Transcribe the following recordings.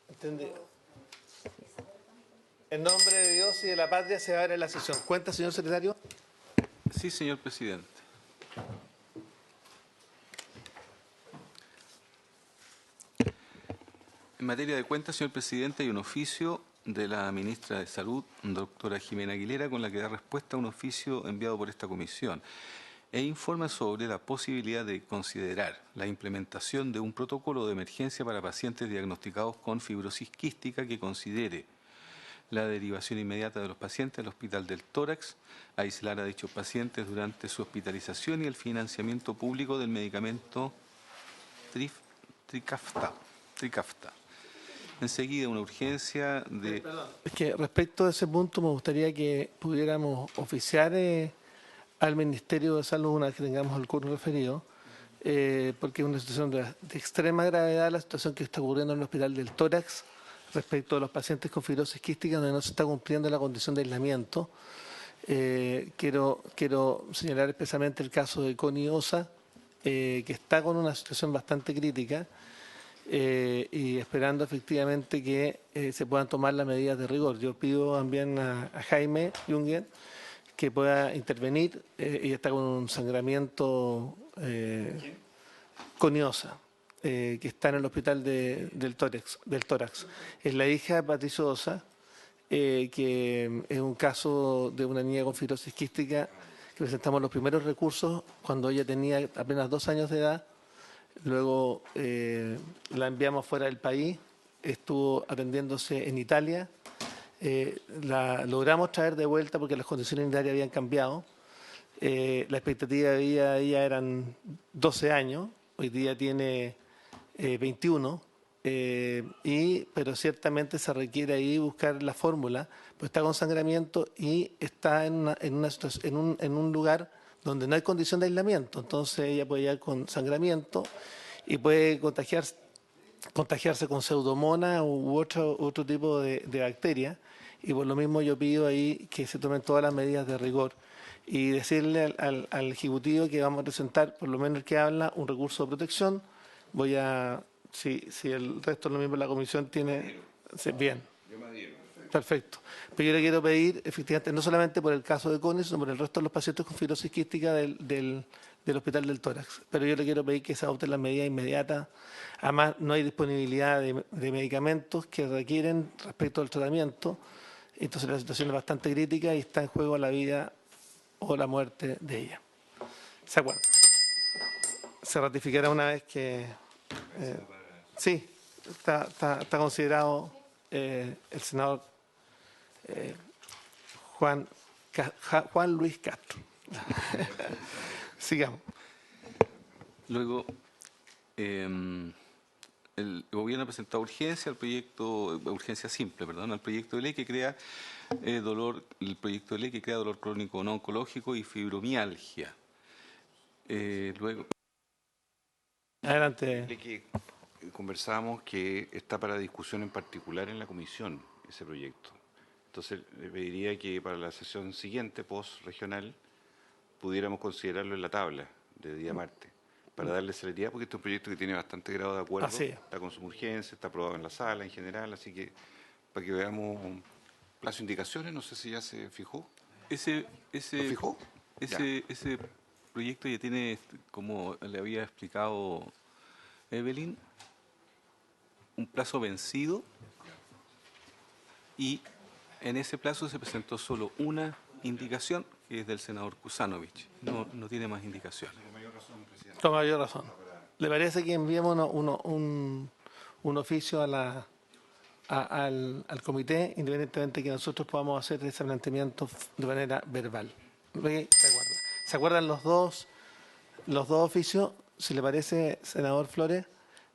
Entendido. En nombre de Dios y de la patria se abre la sesión. ¿Cuenta, señor secretario? Sí, señor presidente. En materia de cuentas, señor presidente, hay un oficio de la ministra de Salud, doctora Jimena Aguilera, con la que da respuesta a un oficio enviado por esta comisión e informa sobre la posibilidad de considerar la implementación de un protocolo de emergencia para pacientes diagnosticados con fibrosis quística que considere la derivación inmediata de los pacientes al Hospital del Tórax, aislar a dichos pacientes durante su hospitalización y el financiamiento público del medicamento Trikafta. Enseguida, una urgencia de... Es que respecto a ese punto me gustaría que pudiéramos oficiar al Ministerio de Salud una vez que tengamos el curso referido, porque es una situación de extrema gravedad la situación que está ocurriendo en el Hospital del Tórax respecto a los pacientes con fibrosis quística donde no se está cumpliendo la condición de aislamiento. Quiero señalar especialmente el caso de Connie Osa, que está con una situación bastante crítica y esperando efectivamente que se puedan tomar las medidas de rigor. Yo pido también a Jaime Jungen que pueda intervenir. Ella está con un sangramiento coniosa, que está en el hospital del tórax. Es la hija de Patricio Osa, que es un caso de una niña con fibrosis quística que presentamos los primeros recursos cuando ella tenía apenas 2 años de edad. Luego la enviamos fuera del país, estuvo atendiéndose en Italia. La logramos traer de vuelta porque las condiciones en Italia habían cambiado. La expectativa de vida de ella eran 12 años, hoy día tiene 21, pero ciertamente se requiere ahí buscar la fórmula, pues está con sangramiento y está en un lugar donde no hay condición de aislamiento, entonces ella puede llegar con sangramiento y puede contagiarse con pseudomonas u otro tipo de bacteria, y por lo mismo yo pido ahí que se tomen todas las medidas de rigor y decirle al Ejecutivo que vamos a presentar, por lo menos el que habla, un recurso de protección. Si el resto de lo mismo la comisión tiene... Sí, bien. Perfecto. Pero yo le quiero pedir, efectivamente, no solamente por el caso de Connie, sino por el resto de los pacientes con fibrosis quística del Hospital del Tórax. Pero yo le quiero pedir que se adopten las medidas inmediatas. Además, no hay disponibilidad de medicamentos que requieren respecto al tratamiento. Entonces la situación es bastante crítica y está en juego la vida o la muerte de ella. ¿Se acuerda? Se ratificará una vez que... sí, está considerado el senador Juan Luis Castro. Sigamos. Luego, el gobierno ha presentado urgencia simple, al proyecto de ley que crea dolor crónico no oncológico y fibromialgia. Luego. Adelante. Que conversábamos que está para discusión en particular en la comisión ese proyecto. Entonces le pediría que para la sesión siguiente, post-regional, pudiéramos considerarlo en la tabla de día martes, para darle celeridad, porque este es un proyecto que tiene bastante grado de acuerdo, está con su urgencia, está aprobado en la sala en general, así que para que veamos un plazo de indicaciones, no sé si ya se fijó. ¿Lo fijó? Ese proyecto ya tiene, como le había explicado Evelyn, un plazo vencido y en ese plazo se presentó solo una indicación, que es del senador Kusanovich. No tiene más indicaciones. Con mayor razón. ¿Le parece que enviemos un oficio al comité, independientemente de que nosotros podamos hacer ese planteamiento de manera verbal? ¿Se acuerdan los dos oficios? Si le parece, senador Flores,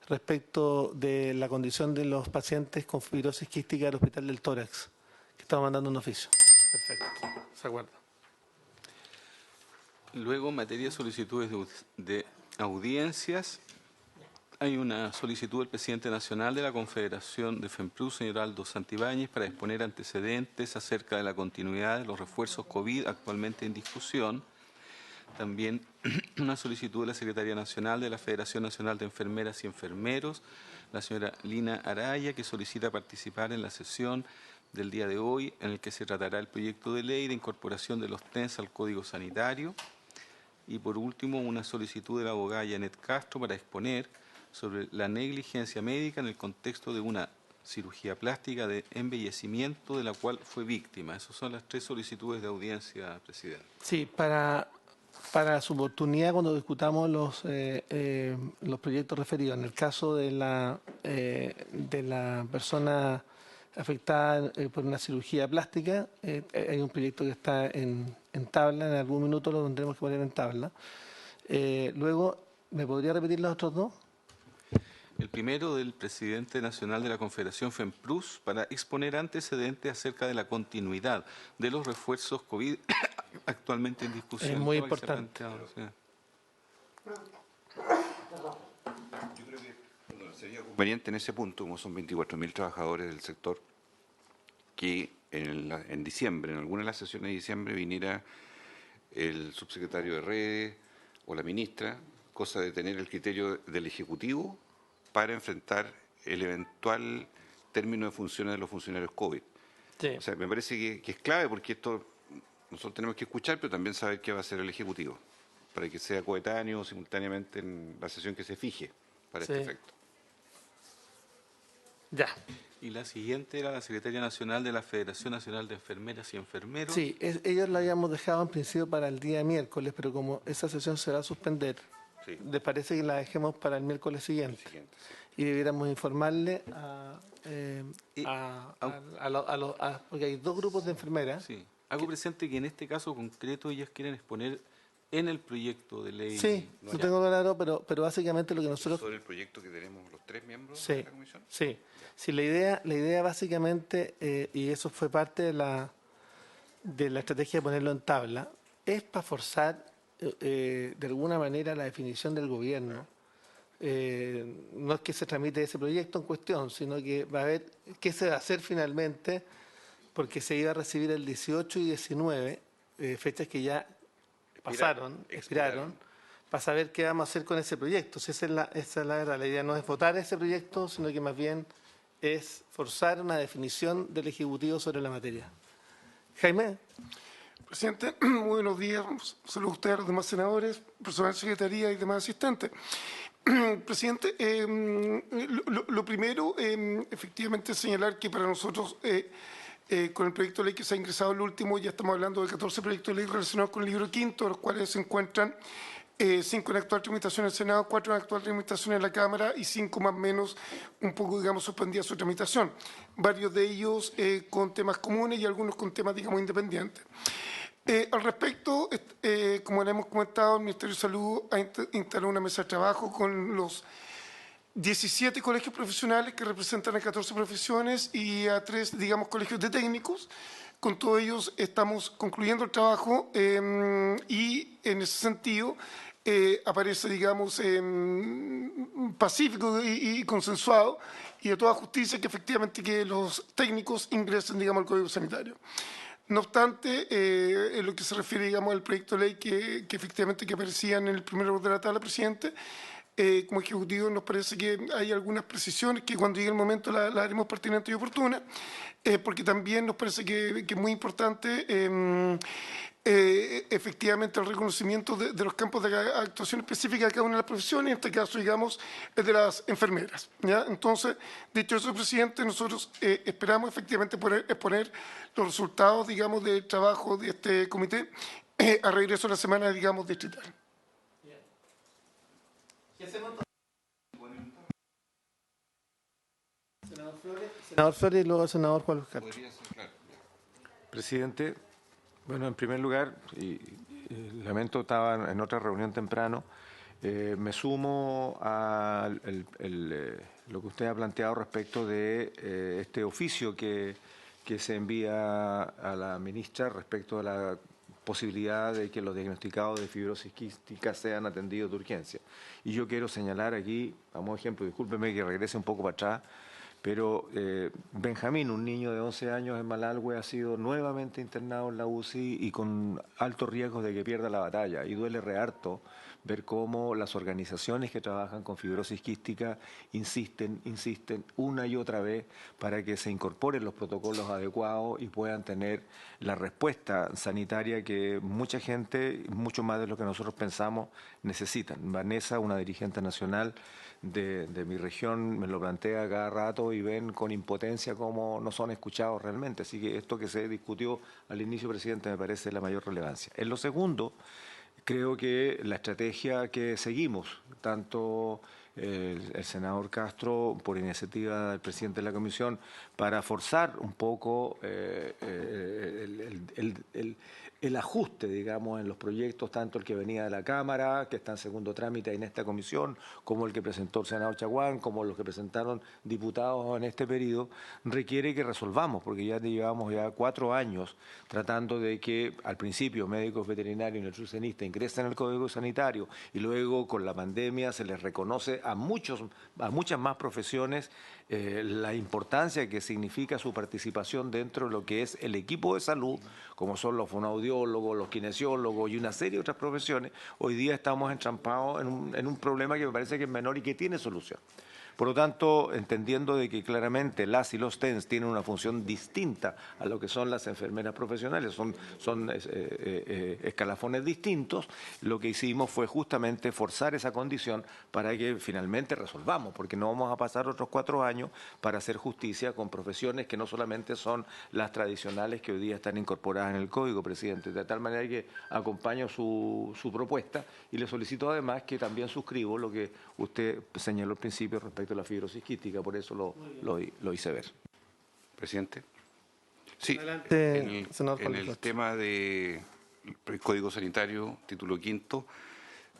respecto de la condición de los pacientes con fibrosis quística del Hospital del Tórax, que estamos mandando un oficio. Perfecto. ¿Se acuerda? Luego, en materia de solicitudes de audiencias, hay una solicitud del presidente nacional de la Confederación de FEMPRU, señor Aldo Santibáñez, para exponer antecedentes acerca de la continuidad de los refuerzos COVID actualmente en discusión, También una solicitud de la Secretaría Nacional de la Federación Nacional de Enfermeras y Enfermeros, la señora Lina Araya, que solicita participar en la sesión del día de hoy, en el que se tratará el proyecto de ley de incorporación de los TENS al Código Sanitario. Y por último, una solicitud de la abogada Janet Castro para exponer sobre la negligencia médica en el contexto de una cirugía plástica de embellecimiento de la cual fue víctima. Esas son las 3 solicitudes de audiencia, presidente. Sí, para su oportunidad, cuando discutamos los proyectos referidos, en el caso de la persona afectada por una cirugía plástica, hay un proyecto que está en tabla, en algún minuto lo tendremos que poner en tabla. Luego, ¿me podría repetir los otros dos? El primero del presidente nacional de la Confederación FEMPRUS para exponer antecedentes acerca de la continuidad de los refuerzos COVID actualmente en discusión. Es muy importante. Sí. Yo creo que sería conveniente en ese punto, como son 24.000 trabajadores del sector, que en diciembre, en alguna de las sesiones de diciembre, viniera el subsecretario de Redes o la ministra, cosa de tener el criterio del Ejecutivo para enfrentar el eventual término de funciones de los funcionarios COVID. Sí. O sea, me parece que es clave porque esto nosotros tenemos que escuchar, pero también saber qué va a hacer el Ejecutivo, para que sea coetáneo simultáneamente en la sesión que se fije para este efecto. Ya. Y la siguiente era la Secretaria Nacional de la Federación Nacional de Enfermeras y Enfermeros. Sí, ellos la habíamos dejado en principio para el día miércoles, pero como esa sesión se va a suspender, Sí. ¿les parece que la dejemos para el miércoles siguiente? Sí. Y debiéramos informarle porque hay 2 grupos de enfermeras. Sí. Hago presente que en este caso concreto ellas quieren exponer en el proyecto de ley. Sí, lo tengo claro, pero básicamente lo que nosotros... ¿Sobre el proyecto que tenemos los 3 miembros Sí, de la comisión? sí. Sí, la idea básicamente, y eso fue parte de la estrategia de ponerlo en tabla, es para forzar de alguna manera la definición del gobierno. No es que se tramite ese proyecto en cuestión, sino que va a ver qué se va a hacer finalmente, porque se iba a recibir el 18 y 19, fechas que ya expiraron, para saber qué vamos a hacer con ese proyecto. Si esa es la verdad. La idea no es votar ese proyecto, sino que más bien es forzar una definición del Ejecutivo sobre la materia. Jaime. Presidente, muy buenos días. Saludos a ustedes, a los demás senadores, personal de secretaría y demás asistentes. Presidente, lo primero, efectivamente, es señalar que para nosotros, con el proyecto de ley que se ha ingresado el último, ya estamos hablando de 14 proyectos de ley relacionados con el libro quinto, los cuales se encuentran 5 en actual tramitación en el Senado, 4 en actual tramitación en la Cámara y 5 más o menos un poco, digamos, suspendida su tramitación. Varios de ellos con temas comunes y algunos con temas, digamos, independientes. Al respecto, como le hemos comentado, el Ministerio de Salud ha instalado una mesa de trabajo con los 17 colegios profesionales que representan a 14 profesiones y a 3, digamos, colegios de técnicos. Con todos ellos estamos concluyendo el trabajo y en ese sentido aparece, digamos, pacífico y consensuado y de toda justicia que efectivamente que los técnicos ingresen, digamos, al Código Sanitario. No obstante, en lo que se refiere, digamos, al proyecto de ley que efectivamente que aparecía en el primer orden de la tabla, presidente, como Ejecutivo nos parece que hay algunas precisiones que cuando llegue el momento la haremos pertinente y oportuna, porque también nos parece que es muy importante efectivamente el reconocimiento de los campos de actuación específica de cada una de las profesiones, en este caso, digamos, es de las enfermeras, ¿ya? Entonces, dicho eso, presidente, nosotros esperamos efectivamente poder exponer los resultados, digamos, del trabajo de este comité a regreso de la semana, digamos, distrital. Senador Flores y luego el senador Juan Luis Castro. Presidente, bueno, en primer lugar, lamento, estaba en otra reunión temprano, me sumo a lo que usted ha planteado respecto de este oficio que se envía a la ministra respecto a la posibilidad de que los diagnosticados de fibrosis quística sean atendidos de urgencia. Y yo quiero señalar aquí, a modo de ejemplo, discúlpeme que regrese un poco para atrás, pero Benjamín, un niño de 11 años en Malalhue, ha sido nuevamente internado en la UCI y con altos riesgos de que pierda la batalla. Y duele re harto ver cómo las organizaciones que trabajan con fibrosis quística insisten una y otra vez para que se incorporen los protocolos adecuados y puedan tener la respuesta sanitaria que mucha gente, mucho más de lo que nosotros pensamos, necesitan. Vanessa, una dirigente nacional de mi región, me lo plantea cada rato y ven con impotencia cómo no son escuchados realmente. Así que esto que se discutió al inicio, presidente, me parece de la mayor relevancia. En lo segundo, creo que la estrategia que seguimos, tanto el senador Castro, por iniciativa del presidente de la Comisión, para forzar un poco el ajuste, digamos, en los proyectos, tanto el que venía de la Cámara, que está en segundo trámite en esta comisión, como el que presentó el senador Chaguán, como los que presentaron diputados en este periodo, requiere que resolvamos, porque ya llevamos 4 años tratando de que al principio médicos veterinarios y nutricionistas ingresen al Código Sanitario y luego con la pandemia se les reconoce a muchas más profesiones la importancia que significa su participación dentro de lo que es el equipo de salud, como son los fonoaudiólogos, los kinesiólogos y una serie de otras profesiones. Hoy día estamos entrampados en un problema que me parece que es menor y que tiene solución. Por lo tanto, entendiendo de que claramente las y los TENS tienen una función distinta a lo que son las enfermeras profesionales, son escalafones distintos, lo que hicimos fue justamente forzar esa condición para que finalmente resolvamos, porque no vamos a pasar otros 4 años para hacer justicia con profesiones que no solamente son las tradicionales que hoy día están incorporadas en el Código, presidente. De tal manera que acompaño su propuesta y le solicito además que también suscribo lo que usted señaló al principio respecto a la fibrosis quística, por eso lo hice ver. Presidente. Sí, Adelante, en el tema del Código Sanitario, título 5,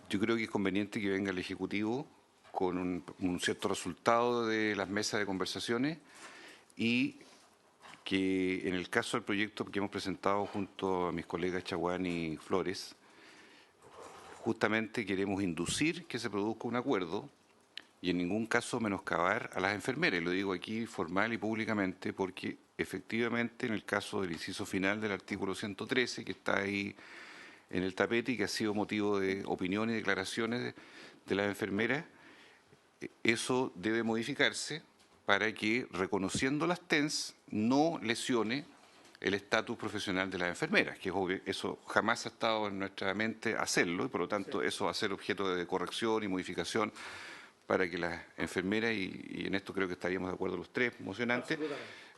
yo creo que es conveniente que venga el Ejecutivo con un cierto resultado de las mesas de conversaciones y que en el caso del proyecto que hemos presentado junto a mis colegas Chaguán y Flores, justamente queremos inducir que se produzca un acuerdo y en ningún caso menoscabar a las enfermeras. Y lo digo aquí formal y públicamente porque efectivamente en el caso del inciso final del artículo 113, que está ahí en el tapete y que ha sido motivo de opiniones y declaraciones de las enfermeras, eso debe modificarse para que, reconociendo las TENS, no lesione el estatus profesional de las enfermeras, que es obvio, eso jamás ha estado en nuestra mente hacerlo, y por lo tanto eso va a ser objeto de corrección y modificación para que las enfermeras, y en esto creo que estaríamos de acuerdo los tres mocionantes,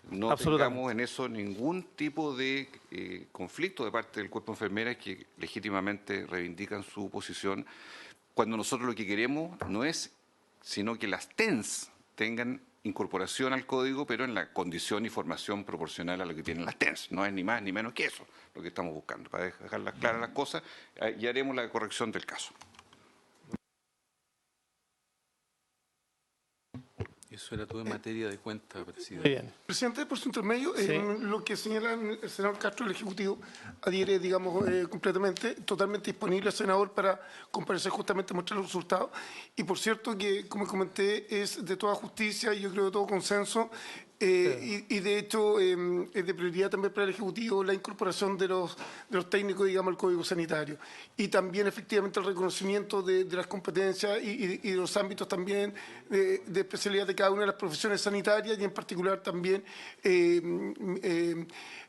no tengamos en eso ningún tipo de conflicto de parte del cuerpo de enfermeras que legítimamente reivindican su posición, cuando nosotros lo que queremos no es sino que las TENS tengan incorporación al código, pero en la condición y formación proporcional a lo que tienen las TENS. No es ni más ni menos que eso lo que estamos buscando. Para dejar claras las cosas, y haremos la corrección del caso. Eso era todo en materia de cuenta, presidente. Bien. Presidente, por su intermedio, Sí. lo que señala el senador Castro, el Ejecutivo adhiere, digamos, completamente, totalmente disponible al senador para comparecer justamente a mostrar los resultados. Y por cierto que, como comenté, es de toda justicia y yo creo de todo consenso. Y de hecho es de prioridad también para el Ejecutivo la incorporación de los técnicos, digamos, al Código Sanitario. Y también efectivamente el reconocimiento de las competencias y de los ámbitos también de especialidad de cada una de las profesiones sanitarias y en particular también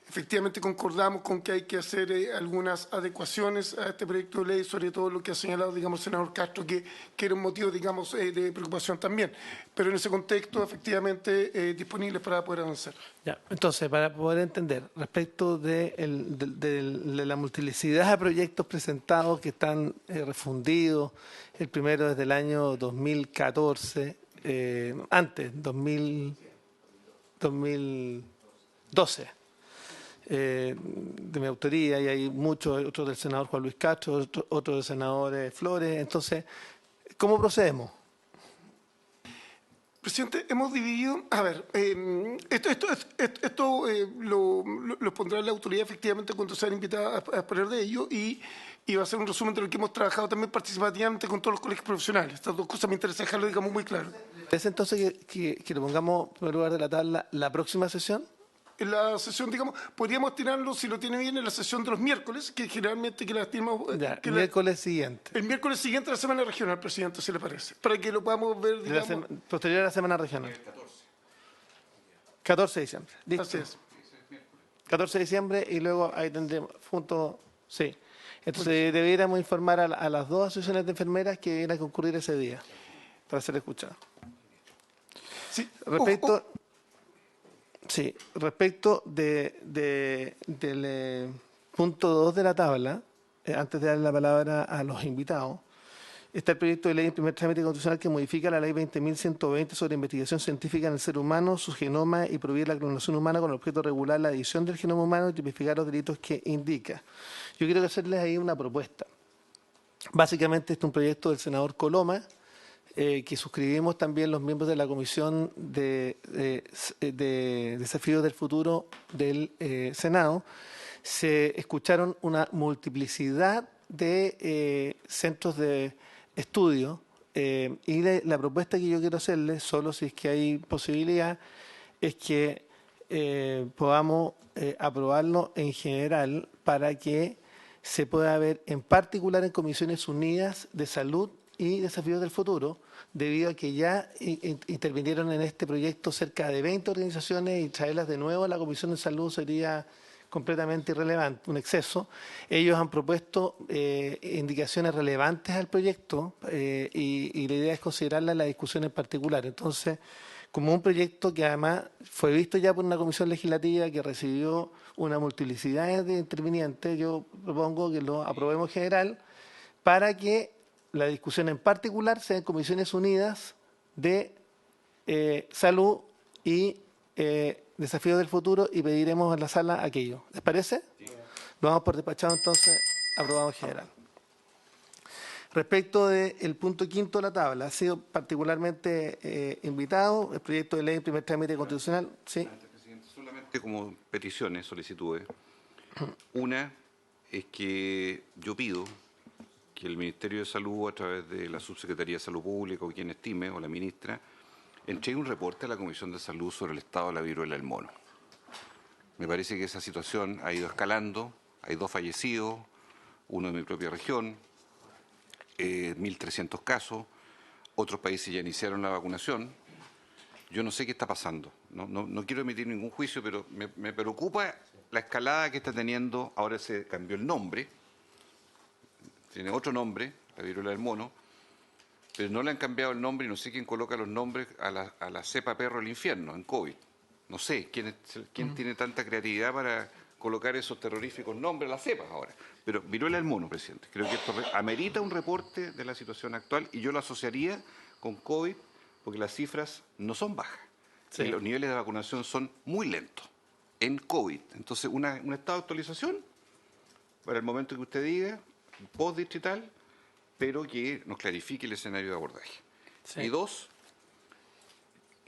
efectivamente concordamos con que hay que hacer algunas adecuaciones a este proyecto de ley, sobre todo lo que ha señalado, digamos, el senador Castro, que era un motivo, digamos, de preocupación también. Pero en ese contexto, efectivamente, disponibles para poder avanzar. Ya, entonces, para poder entender, respecto de la multiplicidad de proyectos presentados que están refundidos, el primero desde el año 2014, antes, 2012. De mi autoría, y hay muchos, otros del senador Juan Luis Castro, otros del senador Flores. Entonces, ¿cómo procedemos? Presidente, hemos dividido, a ver, esto lo pondrá la autoridad efectivamente cuando sean invitadas a exponer de ello y va a ser un resumen de lo que hemos trabajado también participativamente con todos los colegios profesionales. Estas dos cosas me interesa dejarlo, digamos, muy claro. ¿Es entonces que lo pongamos en primer lugar de la tabla la próxima sesión? En la sesión, digamos, podríamos tirarlo, si lo tiene bien, en la sesión de los miércoles, que generalmente que la estimamos... Ya, miércoles siguiente. El miércoles siguiente a la semana regional, presidente, si le parece, para que lo podamos ver, digamos... Posterior a la semana regional. 14 de diciembre. Listo. Así es. 14 de diciembre y luego ahí tendremos junto, sí. Entonces debiéramos informar a las dos asociaciones de enfermeras que vienen a concurrir ese día para ser escuchados. Sí. Respecto del punto 2 de la tabla, antes de darle la palabra a los invitados, está el proyecto de ley en primer trámite constitucional que modifica la ley 20.120 sobre investigación científica en el ser humano, su genoma y prohibir la clonación humana con el objeto de regular la edición del genoma humano y tipificar los delitos que indica. Yo quiero hacerles ahí una propuesta. Básicamente este es un proyecto del senador Coloma, que suscribimos también los miembros de la Comisión de Desafíos del Futuro del Senado. Se escucharon una multiplicidad de centros de estudio y la propuesta que yo quiero hacerles, solo si es que hay posibilidad, es que podamos aprobarlo en general para que se pueda ver en particular en Comisiones Unidas de Salud y Desafíos del Futuro, debido a que ya intervinieron en este proyecto cerca de 20 organizaciones y traerlas de nuevo a la Comisión de Salud sería completamente irrelevante, un exceso. Ellos han propuesto indicaciones relevantes al proyecto y la idea es considerarla en la discusión en particular. Entonces, como un proyecto que además fue visto ya por una comisión legislativa que recibió una multiplicidad de intervinientes, yo propongo que lo aprobemos en general para que la discusión en particular sea en Comisiones Unidas de Salud y Desafíos del Futuro y pediremos en la sala aquello. ¿Les parece? Sí. Lo vamos por despachado entonces, aprobado en general. Respecto del punto quinto de la tabla, ha sido particularmente invitado el proyecto de ley en primer trámite constitucional. Sí. Presidente, solamente como peticiones, solicitudes. Una es que yo pido que el Ministerio de Salud, a través de la Subsecretaría de Salud Pública o quien estime, o la ministra, entregue un reporte a la Comisión de Salud sobre el estado de la viruela del mono. Me parece que esa situación ha ido escalando, hay 2 fallecidos, uno de mi propia región, 1.300 casos, otros países ya iniciaron la vacunación. Yo no sé qué está pasando, no quiero emitir ningún juicio, pero me preocupa la escalada que está teniendo. Ahora se cambió el nombre, tiene otro nombre, la viruela del mono, pero no le han cambiado el nombre y no sé quién coloca los nombres a la cepa perro del infierno, en COVID. No sé quién tiene tanta creatividad para colocar esos terroríficos nombres a las cepas ahora. Pero viruela del mono, presidente. Creo que esto amerita un reporte de la situación actual y yo lo asociaría con COVID porque las cifras no son bajas. Sí. Y los niveles de vacunación son muy lentos en COVID. Entonces, un estado de actualización para el momento que usted diga, post-distrital, pero que nos clarifique el escenario de abordaje. Sí. Y 2,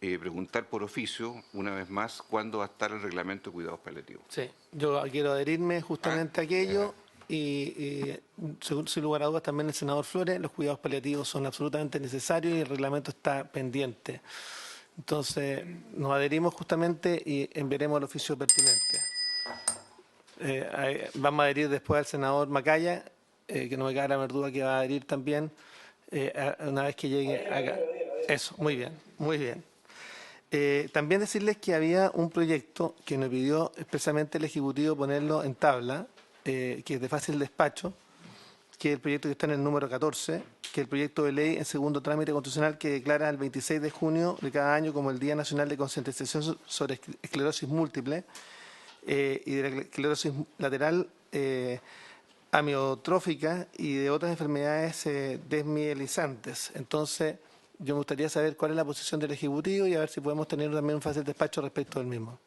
preguntar por oficio, una vez más, cuándo va a estar el reglamento de cuidados paliativos. Sí, yo quiero adherirme justamente a aquello y sin lugar a dudas también el senador Flores, los cuidados paliativos son absolutamente necesarios y el reglamento está pendiente. Entonces, nos adherimos justamente y enviaremos el oficio pertinente. Vamos a adherir después al senador Macaya, que no me cabe la menor duda que va a adherir también una vez que llegue acá. Eso, muy bien, muy bien. También decirles que había un proyecto que nos pidió expresamente el Ejecutivo ponerlo en tabla, que es de fácil despacho, que es el proyecto que está en el número 14, que es el proyecto de ley en segundo trámite constitucional que declara el 26 de junio de cada año como el Día Nacional de Concientización sobre Esclerosis Múltiple y de la esclerosis lateral amiotrófica y de otras enfermedades desmielinizantes. Entonces, yo me gustaría saber cuál es la posición del Ejecutivo y a ver si podemos tener también un fácil despacho respecto del mismo.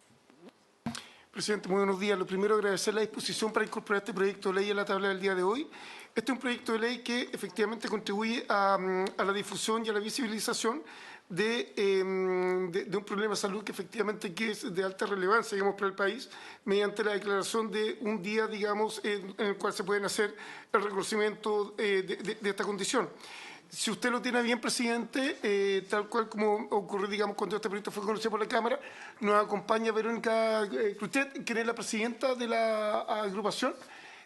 Presidente, muy buenos días. Lo primero, agradecer la disposición para incorporar este proyecto de ley a la tabla del día de hoy. Este es un proyecto de ley que efectivamente contribuye a la difusión y a la visibilización de un problema de salud que efectivamente que es de alta relevancia, digamos, para el país, mediante la declaración de un día, digamos, en el cual se pueden hacer el reconocimiento de esta condición. Si usted lo tiene bien, presidente, tal cual como ocurrió, digamos, cuando este proyecto fue conocido por la Cámara, nos acompaña Verónica Crustet, quien es la presidenta de la agrupación.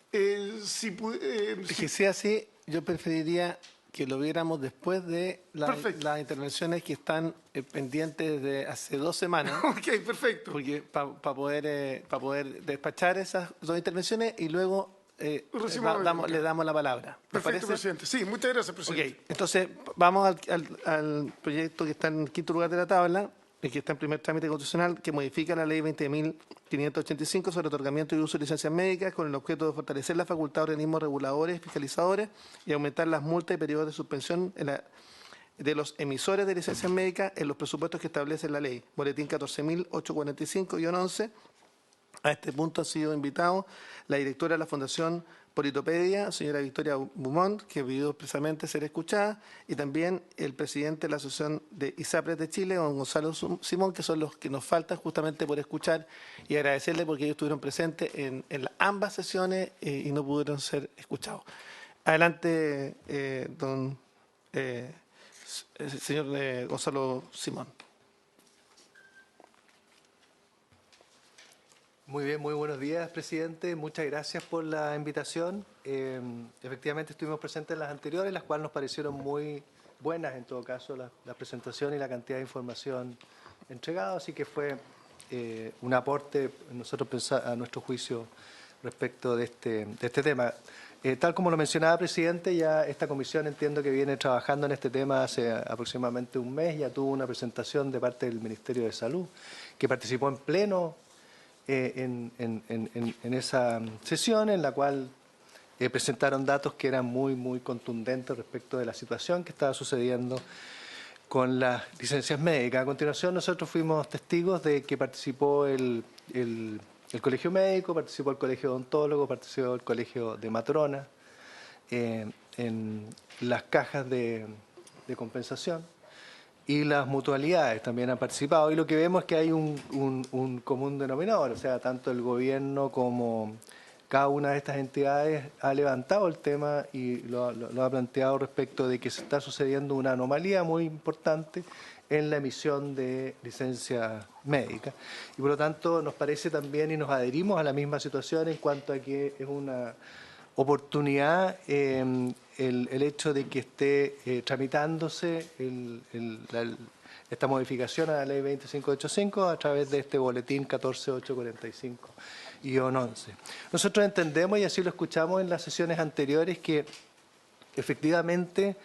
Que sea así, yo preferiría que lo viéramos después de las intervenciones que están pendientes desde hace 2 semanas. Ok, perfecto. Porque para poder despachar esas 2 intervenciones y luego le damos la palabra. Perfecto, presidente. Sí, muchas gracias, presidente. Ok, entonces vamos al proyecto que está en quinto lugar de la tabla, el que está en primer trámite constitucional, que modifica la ley 20.585 sobre otorgamiento y uso de licencias médicas con el objeto de fortalecer la facultad de organismos reguladores y fiscalizadores y aumentar las multas y periodos de suspensión de los emisores de licencias médicas en los presupuestos que establece la ley. Boletín 14.845-11. A este punto ha sido invitado la directora de la Fundación Politopedia, señora Victoria Beaumont, que pidió expresamente ser escuchada, y también el presidente de la Asociación de ISAPRES de Chile, don Gonzalo Simón, que son los que nos faltan justamente por escuchar, y agradecerle porque ellos estuvieron presentes en ambas sesiones y no pudieron ser escuchados. Adelante, señor Gonzalo Simón. Muy bien, muy buenos días, presidente. Muchas gracias por la invitación. Efectivamente estuvimos presentes en las anteriores, las cuales nos parecieron muy buenas, en todo caso, la presentación y la cantidad de información entregada, así que fue un aporte, nosotros a nuestro juicio, respecto de este tema. Tal como lo mencionaba, presidente, ya esta comisión entiendo que viene trabajando en este tema hace aproximadamente un mes, ya tuvo una presentación de parte del Ministerio de Salud, que participó en pleno en esa sesión, en la cual presentaron datos que eran muy contundentes respecto de la situación que estaba sucediendo con las licencias médicas. A continuación, nosotros fuimos testigos de que participó el Colegio Médico, participó el Colegio Odontólogo, participó el Colegio de Matronas en las cajas de compensación. Y las mutualidades también han participado. Y lo que vemos es que hay un común denominador, o sea, tanto el gobierno como cada una de estas entidades ha levantado el tema y lo ha planteado respecto de que se está sucediendo una anomalía muy importante en la emisión de licencias médicas. Y por lo tanto nos parece también y nos adherimos a la misma situación en cuanto a que es una oportunidad el hecho de que esté tramitándose esta modificación a la ley 2585 a través de este boletín 14.845-11. Nosotros entendemos, y así lo escuchamos en las sesiones anteriores, que efectivamente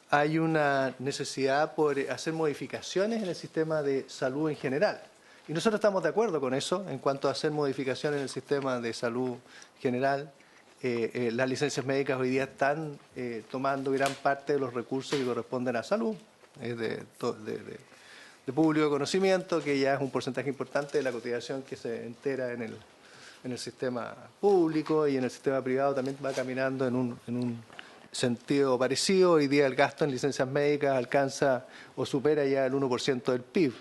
hay una necesidad por hacer modificaciones en el sistema de salud en general. Y nosotros estamos de acuerdo con eso en cuanto a hacer modificaciones en el sistema de salud general. Las licencias médicas hoy día están tomando gran parte de los recursos que corresponden a salud, de público conocimiento, que ya es un porcentaje importante de la cotización que se entera en el sistema público, y en el sistema privado también va caminando en un sentido parecido. Hoy día el gasto en licencias médicas alcanza o supera ya el 1% del PIB.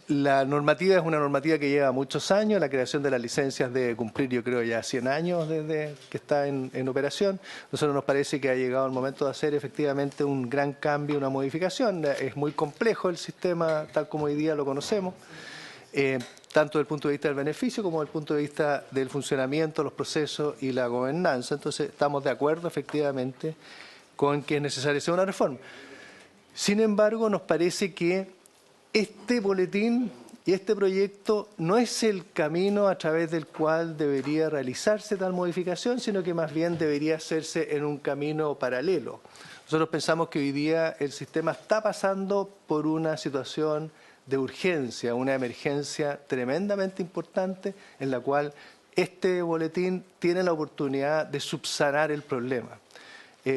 La normativa es una normativa que lleva muchos años. La creación de las licencias debe cumplir, yo creo, ya 100 años desde que está en operación. A nosotros nos parece que ha llegado el momento de hacer efectivamente un gran cambio, una modificación. Es muy complejo el sistema tal como hoy día lo conocemos, tanto desde el punto de vista del beneficio como desde el punto de vista del funcionamiento, los procesos y la gobernanza. Entonces, estamos de acuerdo efectivamente con que es necesaria hacer una reforma. Sin embargo, nos parece que este boletín y este proyecto no es el camino a través del cual debería realizarse tal modificación, sino que más bien debería hacerse en un camino paralelo. Nosotros pensamos que hoy día el sistema está pasando por una situación de urgencia, una emergencia tremendamente importante, en la cual este boletín tiene la oportunidad de subsanar el problema.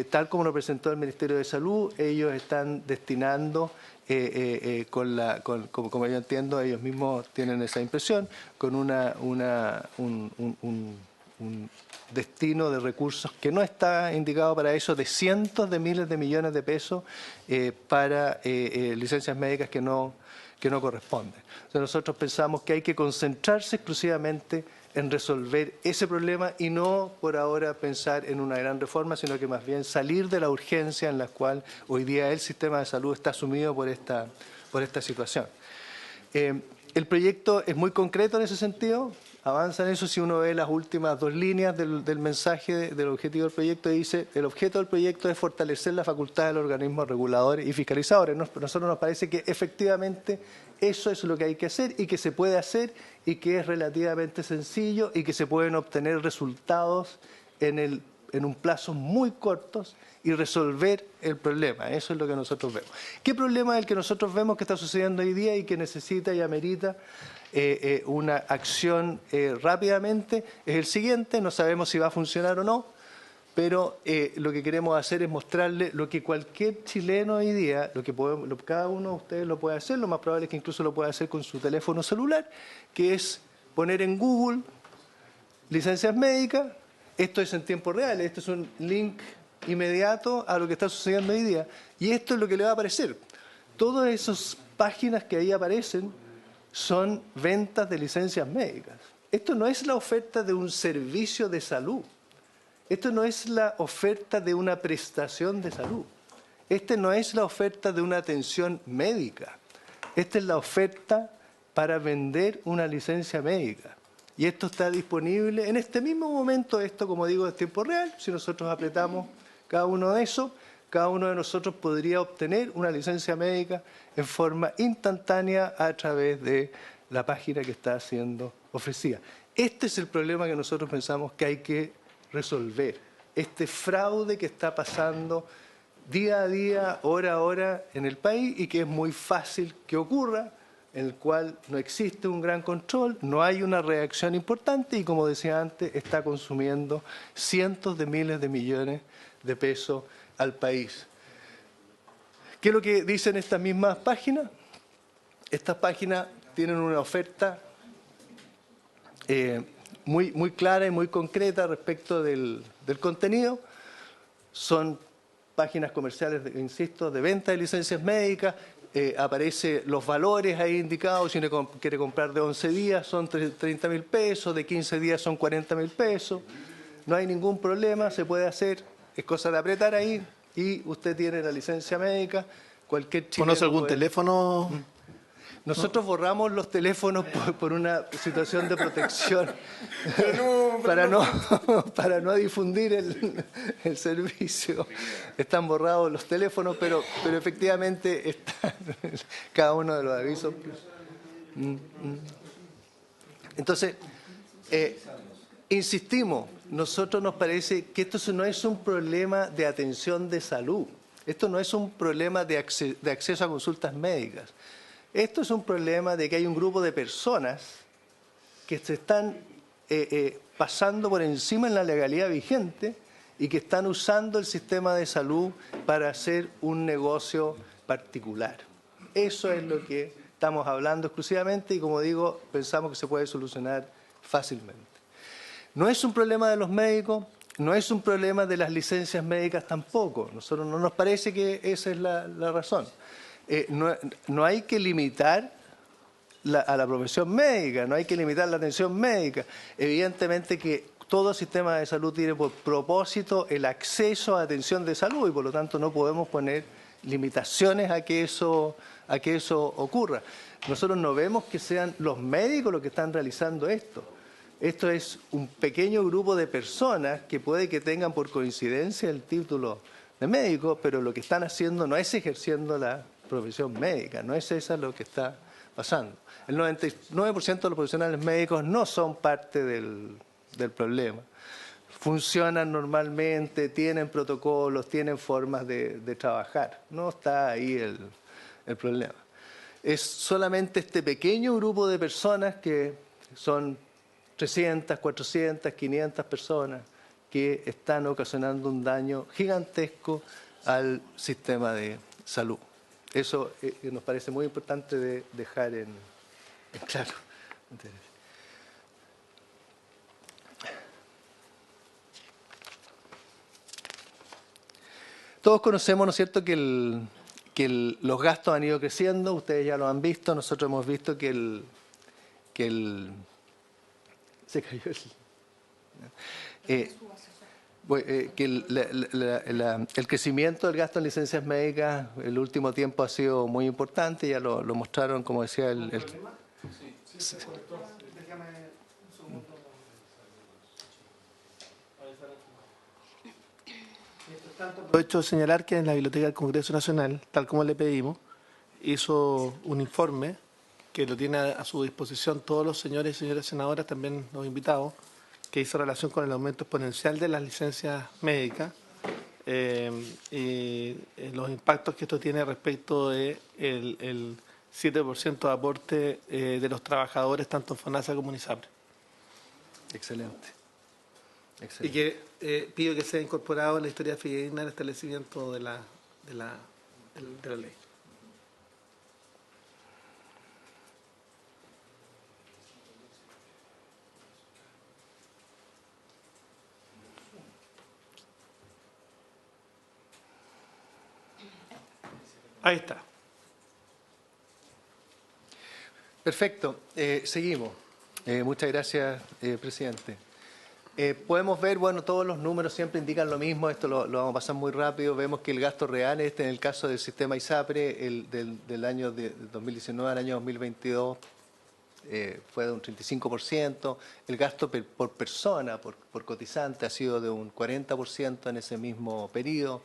Tal como lo presentó el Ministerio de Salud, ellos están destinando, como yo entiendo, ellos mismos tienen esa impresión, con un un destino de recursos que no está indicado para eso, de cientos de miles de millones de pesos para licencias médicas que no corresponden. Entonces nosotros pensamos que hay que concentrarse exclusivamente en resolver ese problema y no por ahora pensar en una gran reforma, sino que más bien salir de la urgencia en la cual hoy día el sistema de salud está sumido por esta situación. El proyecto es muy concreto en ese sentido, avanza en eso. Si uno ve las últimas 2 líneas del mensaje del objetivo del proyecto, dice: el objeto del proyecto es fortalecer la facultad de los organismos reguladores y fiscalizadores. Nosotros nos parece que efectivamente eso es lo que hay que hacer y que se puede hacer y que es relativamente sencillo y que se pueden obtener resultados en un plazo muy cortos y resolver el problema. Eso es lo que nosotros vemos. ¿Qué problema es el que nosotros vemos que está sucediendo hoy día y que necesita y amerita una acción rápidamente? Es el siguiente: no sabemos si va a funcionar o no, pero lo que queremos hacer es mostrarle lo que cualquier chileno hoy día, cada uno de ustedes lo puede hacer, lo más probable es que incluso lo pueda hacer con su teléfono celular, que es poner en Google licencias médicas. Esto es en tiempo real, esto es un link inmediato a lo que está sucediendo hoy día. Y esto es lo que le va a aparecer. Todas esas páginas que ahí aparecen son ventas de licencias médicas. Esto no es la oferta de un servicio de salud. Esto no es la oferta de una prestación de salud. Esta no es la oferta de una atención médica. Esta es la oferta para vender una licencia médica. Y esto está disponible en este mismo momento. Esto, como digo, es tiempo real. Si nosotros apretamos cada uno de esos, cada uno de nosotros podría obtener una licencia médica en forma instantánea a través de la página que está siendo ofrecida. Este es el problema que nosotros pensamos que hay que resolver. Este fraude que está pasando día a día, hora a hora en el país y que es muy fácil que ocurra, en el cual no existe un gran control, no hay una reacción importante y, como decía antes, está consumiendo cientos de miles de millones de pesos al país. ¿Qué es lo que dicen estas mismas páginas? Estas páginas tienen una oferta muy clara y muy concreta respecto del contenido. Son páginas comerciales, insisto, de venta de licencias médicas. Aparece los valores ahí indicados. Si uno quiere comprar de 11 días son 30.000 pesos, de 15 días son 40.000 pesos. No hay ningún problema, se puede hacer. Es cosa de apretar ahí y usted tiene la licencia médica. Cualquier chileno ¿Conoce algún puede... teléfono? Nosotros borramos los teléfonos por una situación de protección para no difundir el servicio. Están borrados los teléfonos, pero efectivamente están cada uno de los avisos. Entonces, insistimos, nosotros nos parece que esto no es un problema de atención de salud. Esto no es un problema de acceso a consultas médicas. Esto es un problema de que hay un grupo de personas que se están pasando por encima en la legalidad vigente y que están usando el sistema de salud para hacer un negocio particular. Eso es lo que estamos hablando exclusivamente y, como digo, pensamos que se puede solucionar fácilmente. No es un problema de los médicos, no es un problema de las licencias médicas tampoco. Nosotros no nos parece que esa es la razón. No hay que limitar a la profesión médica, no hay que limitar la atención médica. Evidentemente que todo sistema de salud tiene por propósito el acceso a atención de salud y por lo tanto no podemos poner limitaciones a que eso ocurra. Nosotros no vemos que sean los médicos los que están realizando esto. Esto es un pequeño grupo de personas que puede que tengan por coincidencia el título de médico, pero lo que están haciendo no es ejerciendo la profesión médica, no es esa lo que está pasando. El 99% de los profesionales médicos no son parte del problema. Funcionan normalmente, tienen protocolos, tienen formas de trabajar. No está ahí el problema. Es solamente este pequeño grupo de personas que son 300, 400, 500 personas que están ocasionando un daño gigantesco al sistema de salud. Eso nos parece muy importante de dejar en claro. Todos conocemos, ¿no es cierto?, que los gastos han ido creciendo, ustedes ya lo han visto, nosotros hemos visto que se cayó el crecimiento del gasto en licencias médicas el último tiempo ha sido muy importante, ya lo mostraron, como decía Aprovecho de señalar que en la Biblioteca del Congreso Nacional, tal como le pedimos, hizo un informe que lo tiene a su disposición todos los señores y señoras senadoras, también los invitados, que hizo relación con el aumento exponencial de las licencias médicas y los impactos que esto tiene respecto de el 7% de aporte de los trabajadores, tanto en FONASA como en ISAPRE. Excelente. Y que pido que sea incorporado en la historia fidedigna del establecimiento de la ley. Ahí está. Perfecto. Seguimos. Muchas gracias, presidente. Podemos ver, bueno, todos los números siempre indican lo mismo, esto lo vamos a pasar muy rápido. Vemos que el gasto real, en el caso del sistema ISAPRE, del año 2019 al año 2022, fue de un 35%. El gasto por persona, por cotizante, ha sido de un 40% en ese mismo periodo.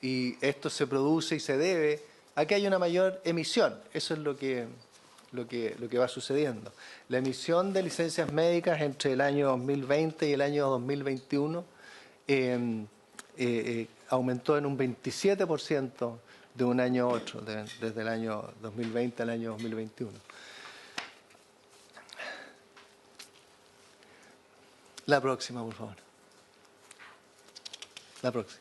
Y esto se produce y se debe a que hay una mayor emisión. Eso es lo que va sucediendo. La emisión de licencias médicas entre el año 2020 y el año 2021 aumentó en un 27% de un año a otro, desde el año 2020 al año 2021. La próxima, por favor. La próxima.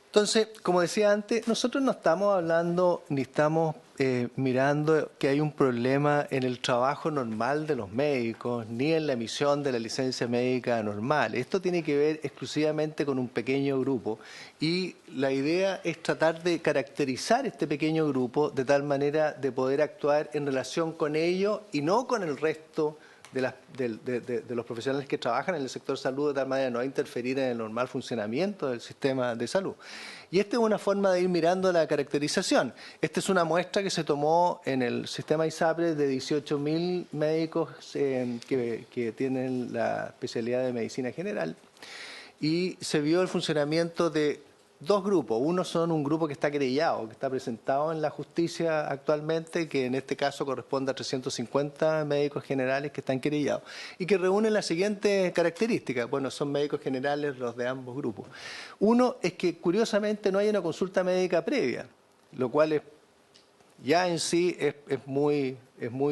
Entonces, como decía antes, nosotros no estamos hablando ni estamos mirando que hay un problema en el trabajo normal de los médicos, ni en la emisión de la licencia médica normal. Esto tiene que ver exclusivamente con un pequeño grupo y la idea es tratar de caracterizar este pequeño grupo de tal manera de poder actuar en relación con ello y no con el resto de los profesionales que trabajan en el sector salud, de tal manera de no interferir en el normal funcionamiento del sistema de salud. Y esta es una forma de ir mirando la caracterización. Esta es una muestra que se tomó en el sistema ISAPRE de 18.000 médicos que tienen la especialidad de medicina general y se vio el funcionamiento de dos grupos. Uno son un grupo que está querellado, que está presentado en la justicia actualmente, que en este caso corresponde a 350 médicos generales que están querellados y que reúnen las siguientes características. Bueno, son médicos generales los de ambos grupos. Uno es que curiosamente no hay una consulta médica previa, lo cual ya en sí es muy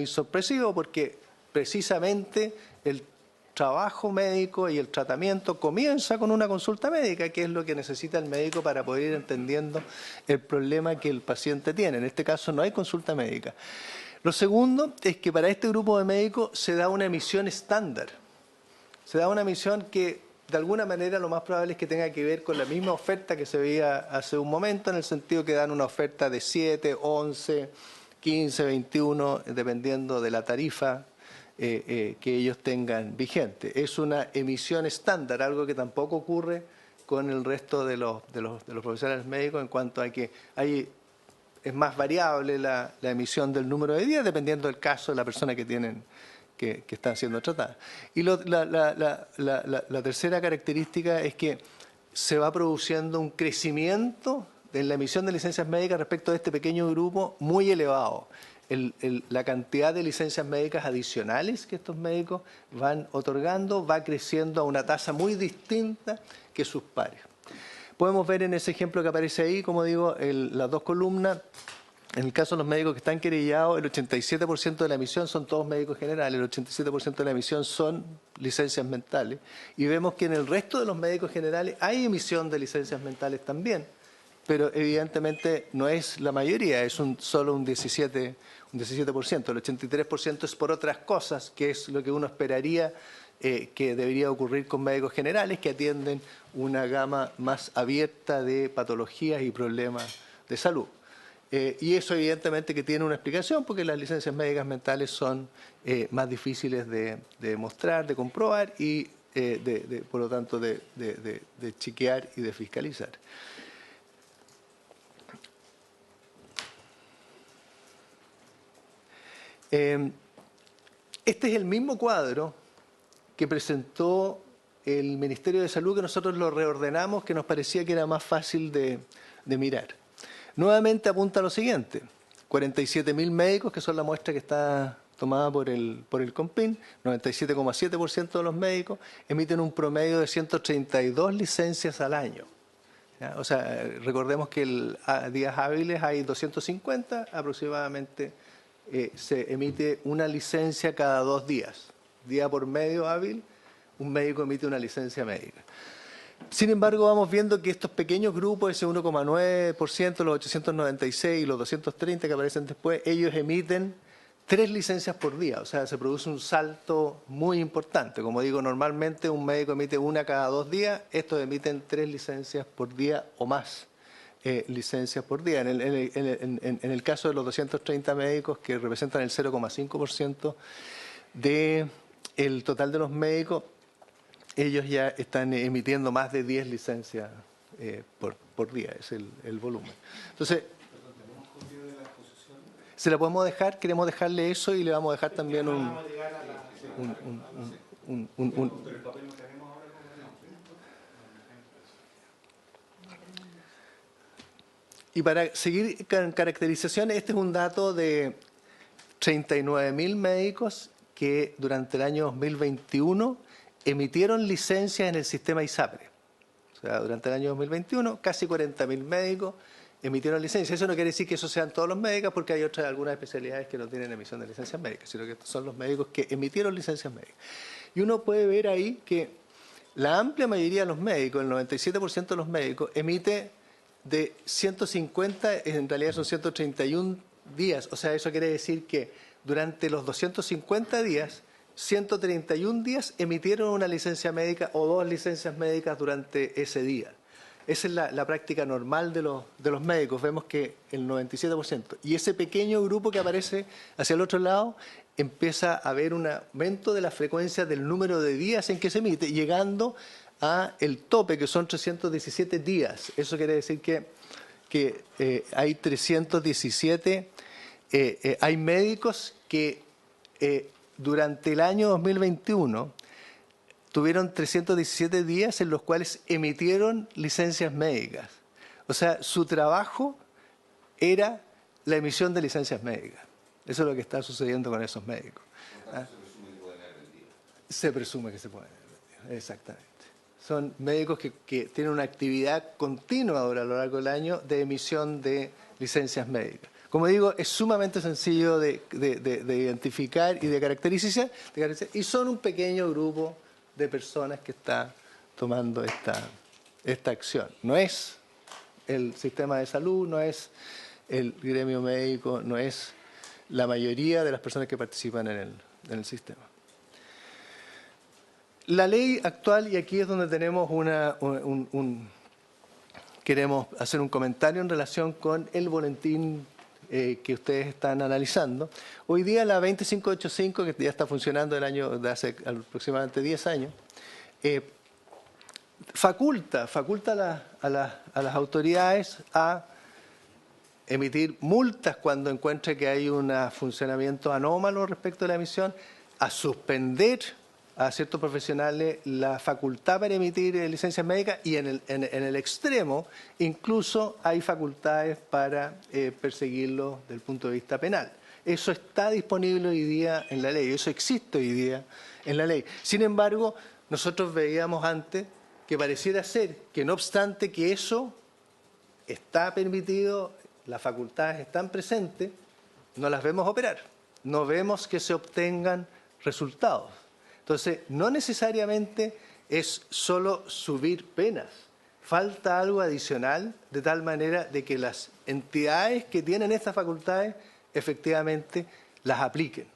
sorpresivo porque precisamente el trabajo médico y el tratamiento comienza con una consulta médica, que es lo que necesita el médico para poder ir entendiendo el problema que el paciente tiene. En este caso no hay consulta médica. Lo segundo es que para este grupo de médicos se da una emisión estándar. Se da una emisión que de alguna manera lo más probable es que tenga que ver con la misma oferta que se veía hace un momento, en el sentido que dan una oferta de 7, 11, 15, 21, dependiendo de la tarifa que ellos tengan vigente. Es una emisión estándar, algo que tampoco ocurre con el resto de los profesionales médicos en cuanto a que es más variable la emisión del número de días dependiendo del caso de la persona que están siendo tratadas. Y la tercera característica es que se va produciendo un crecimiento en la emisión de licencias médicas respecto a este pequeño grupo muy elevado. La cantidad de licencias médicas adicionales que estos médicos van otorgando va creciendo a una tasa muy distinta que sus pares. Podemos ver en ese ejemplo que aparece ahí, como digo, las dos columnas. En el caso de los médicos que están querellados, el 87% de la emisión son todos médicos generales, el 87% de la emisión son licencias mentales. Y vemos que en el resto de los médicos generales hay emisión de licencias mentales también, pero evidentemente no es la mayoría, es solo un 17%. El 83% es por otras cosas, que es lo que uno esperaría que debería ocurrir con médicos generales que atienden una gama más abierta de patologías y problemas de salud. Y eso evidentemente que tiene una explicación porque las licencias médicas mentales son más difíciles de demostrar, de comprobar y por lo tanto de chequear y de fiscalizar. Este es el mismo cuadro que presentó el Ministerio de Salud, que nosotros lo reordenamos, que nos parecía que era más fácil de mirar. Nuevamente apunta a lo siguiente: 47.000 médicos, que son la muestra que está tomada por el COMPIN, 97,7% de los médicos emiten un promedio de 132 licencias al año. ¿Ya? O sea, recordemos que días hábiles hay 250 aproximadamente. Se emite una licencia cada 2 días. Día por medio hábil, un médico emite una licencia médica. Sin embargo, vamos viendo que estos pequeños grupos, ese 1,9%, los 896 y los 230 que aparecen después, ellos emiten 3 licencias por día. O sea, se produce un salto muy importante. Como digo, normalmente un médico emite una cada 2 días, estos emiten 3 licencias por día o más. Licencias por día. En el caso de los 230 médicos, que representan el 0,5% del total de los médicos, ellos ya están emitiendo más de 10 licencias por día, es el volumen. Entonces, ¿se la podemos dejar? Queremos dejarle eso y le vamos a dejar también Y para seguir con caracterizaciones, este es un dato de 39.000 médicos que durante el año 2021 emitieron licencias en el sistema ISAPRE. O sea, durante el año 2021, casi 40.000 médicos emitieron licencias. Eso no quiere decir que esos sean todos los médicos, porque hay algunas especialidades que no tienen emisión de licencias médicas, sino que estos son los médicos que emitieron licencias médicas. Y uno puede ver ahí que la amplia mayoría de los médicos, el 97% de los médicos, emite de 150, en realidad son 131 días. O sea, eso quiere decir que durante los 250 días, 131 días emitieron una licencia médica o 2 licencias médicas durante ese día. Esa es la práctica normal de los médicos. Vemos que el 97%. Y ese pequeño grupo que aparece hacia el otro lado empieza a haber un aumento de la frecuencia del número de días en que se emite, llegando a el tope, que son 317 días. Eso quiere decir que hay 317, hay médicos que durante el año 2021 tuvieron 317 días en los cuales emitieron licencias médicas. O sea, su trabajo era la emisión de licencias médicas. Eso es lo que está sucediendo con esos médicos. ¿Ah? Se presume que se pueden haber vendido. Exactamente. Son médicos que tienen una actividad continua a lo largo del año de emisión de licencias médicas. Como digo, es sumamente sencillo de identificar y de caracterizar, y son un pequeño grupo de personas que está tomando esta acción. No es el sistema de salud, no es el gremio médico, no es la mayoría de las personas que participan en el sistema. La ley actual, y aquí es donde tenemos queremos hacer un comentario en relación con el boletín que ustedes están analizando. Hoy día la 2585, que ya está funcionando de hace aproximadamente 10 años, faculta a las autoridades a emitir multas cuando encuentre que hay un funcionamiento anómalo respecto a la emisión, a suspender a ciertos profesionales la facultad para emitir licencias médicas y en el extremo incluso hay facultades para perseguirlos desde el punto de vista penal. Eso está disponible hoy día en la ley, eso existe hoy día en la ley. Sin embargo, nosotros veíamos antes que pareciera ser que no obstante que eso está permitido, las facultades están presentes, no las vemos operar, no vemos que se obtengan resultados. Entonces, no necesariamente es solo subir penas, falta algo adicional de tal manera de que las entidades que tienen estas facultades efectivamente las apliquen,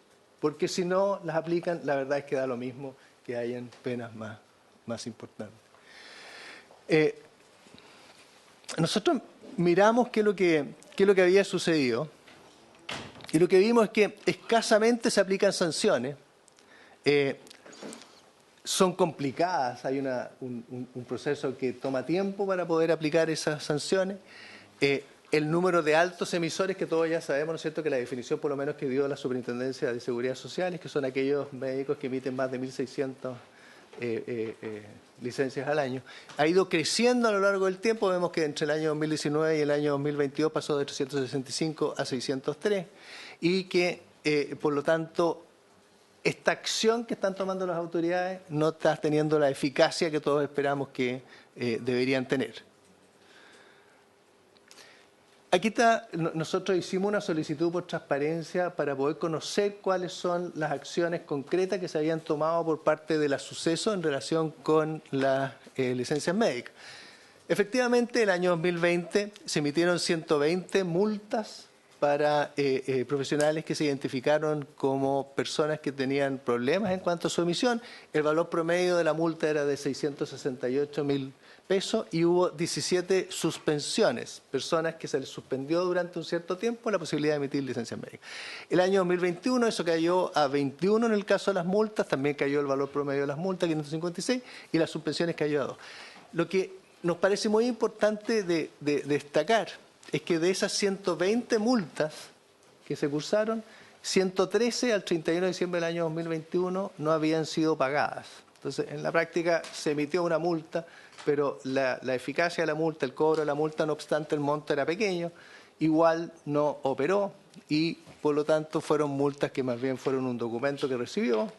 porque si no las aplican, la verdad es que da lo mismo que hayan penas más importantes. Nosotros miramos qué es lo que había sucedido y lo que vimos es que escasamente se aplican sanciones. Son complicadas, hay un proceso que toma tiempo para poder aplicar esas sanciones. El número de altos emisores, que todos ya sabemos, ¿no es cierto?, que la definición por lo menos que dio la Superintendencia de Seguridad Social, que son aquellos médicos que emiten más de 1.600 licencias al año, ha ido creciendo a lo largo del tiempo. Vemos que entre el año 2019 y el año 2022 pasó de 365 a 603 y que, por lo tanto, esta acción que están tomando las autoridades no está teniendo la eficacia que todos esperamos que deberían tener. Aquí nosotros hicimos una solicitud por transparencia para poder conocer cuáles son las acciones concretas que se habían tomado por parte de la Suceso en relación con las licencias médicas. Efectivamente, el año 2020 se emitieron 120 multas para profesionales que se identificaron como personas que tenían problemas en cuanto a su emisión. El valor promedio de la multa era de 668.000 pesos y hubo 17 suspensiones, personas que se les suspendió durante un cierto tiempo la posibilidad de emitir licencias médicas. El año 2021 eso cayó a 21 en el caso de las multas, también cayó el valor promedio de las multas, 556, y las suspensiones cayó a 2. Lo que nos parece muy importante de destacar es que de esas 120 multas que se cursaron, 113 al 31 de diciembre del año 2021 no habían sido pagadas. Entonces, en la práctica se emitió una multa, pero la eficacia de la multa, el cobro de la multa, no obstante el monto era pequeño, igual no operó y por lo tanto fueron multas que más bien fueron un documento que recibió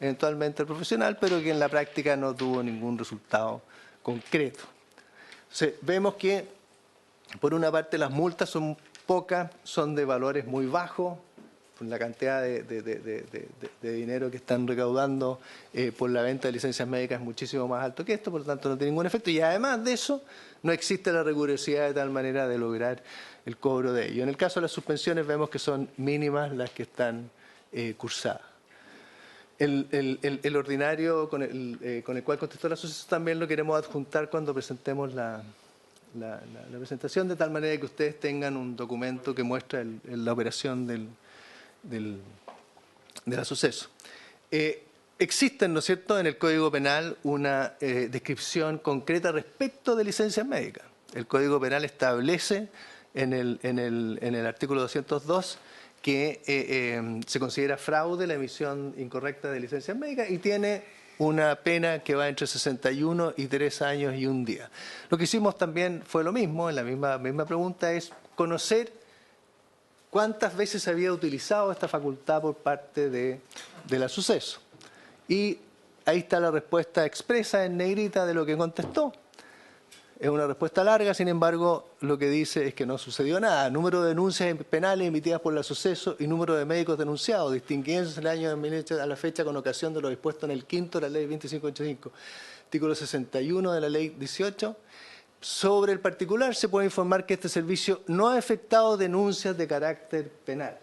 eventualmente el profesional, pero que en la práctica no tuvo ningún resultado concreto. Entonces, vemos que por una parte las multas son pocas, son de valores muy bajos, la cantidad de dinero que están recaudando por la venta de licencias médicas es muchísimo más alto que esto, por lo tanto no tiene ningún efecto. Y además de eso, no existe la rigurosidad de tal manera de lograr el cobro de ello. En el caso de las suspensiones vemos que son mínimas las que están cursadas. El ordinario con el cual contestó la Suceso también lo queremos adjuntar cuando presentemos la presentación, de tal manera que ustedes tengan un documento que muestra la operación de la Suceso. Existen, ¿no es cierto?, en el Código Penal una descripción concreta respecto de licencias médicas. El Código Penal establece en el artículo 202 que se considera fraude la emisión incorrecta de licencias médicas y tiene una pena que va entre 61 y 3 años y 1 día. Lo que hicimos también fue lo mismo, en la misma pregunta, es conocer cuántas veces se había utilizado esta facultad por parte de la Suceso. Y ahí está la respuesta expresa en negrita de lo que contestó. Es una respuesta larga, sin embargo, lo que dice es que no sucedió nada. Número de denuncias penales emitidas por la Suceso y número de médicos denunciados, distinguiéndose el año 2008 a la fecha con ocasión de lo dispuesto en el 5º de la Ley 2585, artículo 61 de la Ley 18. Sobre el particular se puede informar que este servicio no ha efectuado denuncias de carácter penal.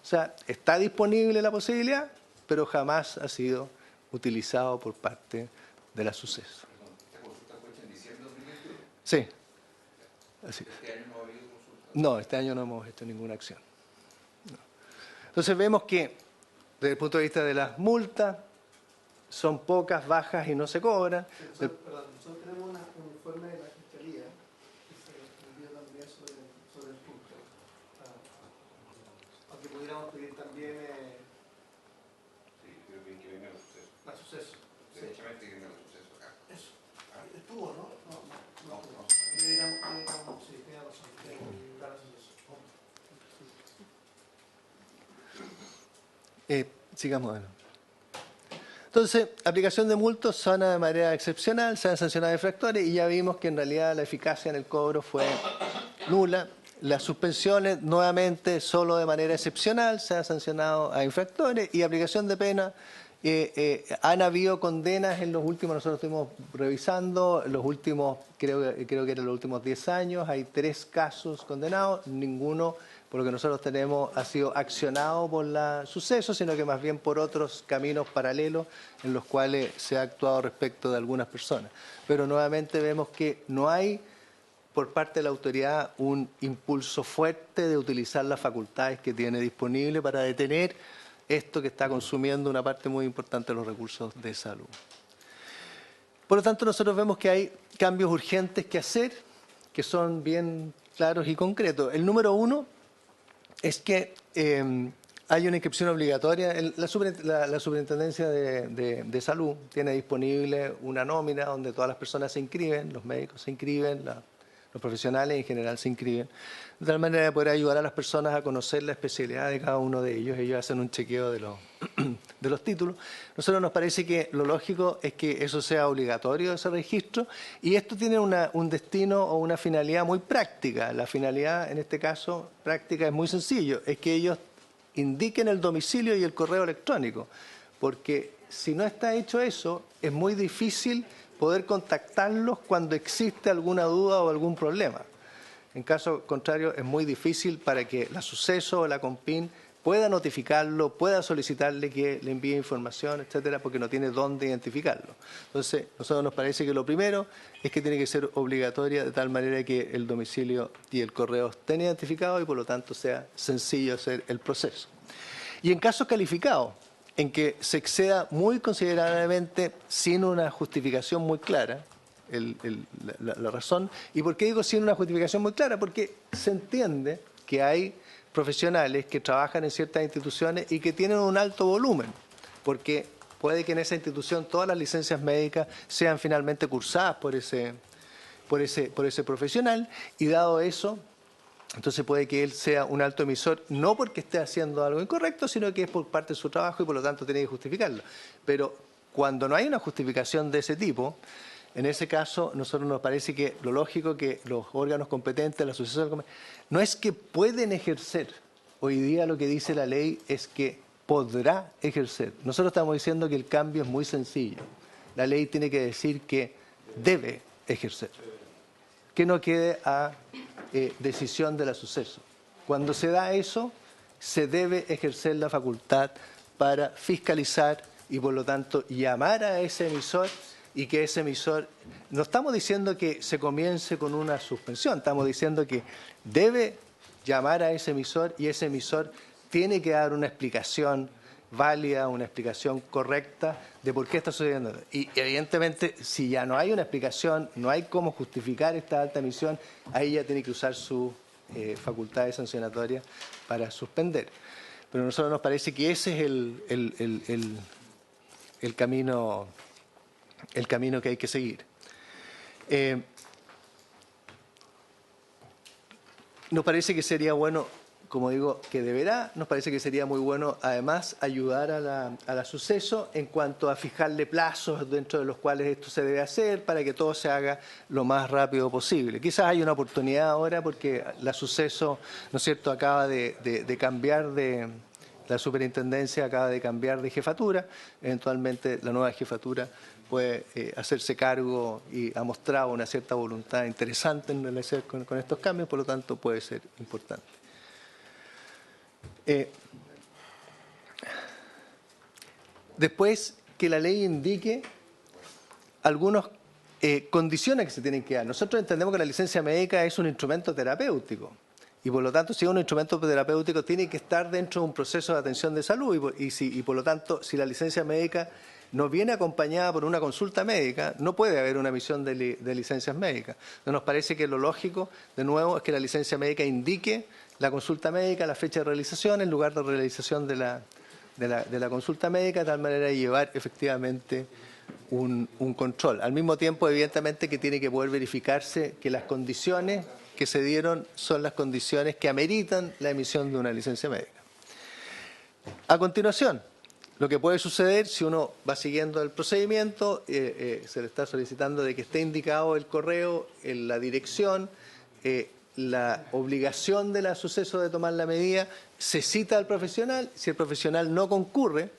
O sea, está disponible la posibilidad, pero jamás ha sido utilizado por parte de la Suceso. ¿Esta consulta fue hecha en diciembre de 2021? Sí. Así es. ¿Este año no ha habido consulta? No, este año no hemos hecho ninguna acción. No. Entonces vemos que, desde el punto de vista de las multas, son pocas, bajas y no se cobran. Perdón, nosotros tenemos un informe de la Fiscalía que se envió también sobre el punto. Aunque pudiéramos pedir también Sí, creo que venga el Suceso. la Suceso. Derechamente que venga el Suceso acá. Eso. ¿Estuvo, no? No. Sí, tiene razón. La Suceso. Sigamos adelante. Entonces, aplicación de multas sana de manera excepcional, se han sancionado infractores y ya vimos que en realidad la eficacia en el cobro fue nula. Las suspensiones, nuevamente, solo de manera excepcional, se han sancionado a infractores y aplicación de pena. Han habido condenas en los últimos, nosotros estuvimos revisando, los últimos, creo que eran los últimos 10 años, hay 3 casos condenados, ninguno por lo que nosotros tenemos ha sido accionado por la suceso, sino que más bien por otros caminos paralelos en los cuales se ha actuado respecto de algunas personas. Pero nuevamente vemos que no hay por parte de la autoridad un impulso fuerte de utilizar las facultades que tiene disponible para detener esto que está consumiendo una parte muy importante de los recursos de salud. Por lo tanto, nosotros vemos que hay cambios urgentes que hacer, que son bien claros y concretos. El número uno es que hay una inscripción obligatoria. La Superintendencia de Salud tiene disponible una nómina donde todas las personas se inscriben, los médicos se inscriben, los profesionales en general se inscriben, de tal manera de poder ayudar a las personas a conocer la especialidad de cada uno de ellos. Ellos hacen un chequeo de los títulos. A nosotros nos parece que lo lógico es que eso sea obligatorio, ese registro, y esto tiene un destino o una finalidad muy práctica. La finalidad, en este caso, práctica es muy sencillo, es que ellos indiquen el domicilio y el correo electrónico, porque si no está hecho eso, es muy difícil poder contactarlos cuando existe alguna duda o algún problema. En caso contrario, es muy difícil para que la Suceso o la Compin pueda notificarlo, pueda solicitarle que le envíe información, etcétera, porque no tiene dónde identificarlo. Entonces, a nosotros nos parece que lo primero es que tiene que ser obligatoria de tal manera que el domicilio y el correo estén identificados y por lo tanto sea sencillo hacer el proceso. Y en casos calificados, en que se exceda muy considerablemente sin una justificación muy clara, la razón. ¿Y por qué digo sin una justificación muy clara? Porque se entiende que hay profesionales que trabajan en ciertas instituciones y que tienen un alto volumen, porque puede que en esa institución todas las licencias médicas sean finalmente cursadas por ese profesional, y dado eso, entonces puede que él sea un alto emisor, no porque esté haciendo algo incorrecto, sino que es por parte de su trabajo y por lo tanto tiene que justificarlo. Pero cuando no hay una justificación de ese tipo, en ese caso, a nosotros nos parece que lo lógico que los órganos competentes, la asociación, no es que pueden ejercer. Hoy día lo que dice la ley es que podrá ejercer. Nosotros estamos diciendo que el cambio es muy sencillo. La ley tiene que decir que debe ejercer, que no quede a decisión de la Suceso. Cuando se da eso, se debe ejercer la facultad para fiscalizar y, por lo tanto, llamar a ese emisor y que ese emisor... No estamos diciendo que se comience con una suspensión, estamos diciendo que debe llamar a ese emisor y ese emisor tiene que dar una explicación válida, una explicación correcta de por qué está sucediendo. Y evidentemente, si ya no hay una explicación, no hay cómo justificar esta alta emisión, ahí ya tiene que usar sus facultades sancionatorias para suspender. Pero a nosotros nos parece que ese es el camino que hay que seguir. Nos parece que sería bueno, como digo, que deberá, nos parece que sería muy bueno además ayudar a la Suceso en cuanto a fijarle plazos dentro de los cuales esto se debe hacer para que todo se haga lo más rápido posible. Quizás hay una oportunidad ahora porque la Suceso, ¿no es cierto?, acaba de cambiar la superintendencia acaba de cambiar de jefatura, eventualmente la nueva jefatura puede hacerse cargo y ha mostrado una cierta voluntad interesante en relación con estos cambios, por lo tanto puede ser importante. Después, que la ley indique algunas condiciones que se tienen que dar. Nosotros entendemos que la licencia médica es un instrumento terapéutico y por lo tanto, si es un instrumento terapéutico, tiene que estar dentro de un proceso de atención de salud y por lo tanto, si la licencia médica no viene acompañada por una consulta médica, no puede haber una emisión de licencias médicas. Entonces, nos parece que lo lógico, de nuevo, es que la licencia médica indique la consulta médica, la fecha de realización, el lugar de realización de la consulta médica, de tal manera de llevar efectivamente un control. Al mismo tiempo, evidentemente, que tiene que poder verificarse que las condiciones que se dieron son las condiciones que ameritan la emisión de una licencia médica. A continuación, lo que puede suceder si uno va siguiendo el procedimiento, se le está solicitando de que esté indicado el correo, la dirección, la obligación de la Suceso de tomar la medida, se cita al profesional, si el profesional no concurre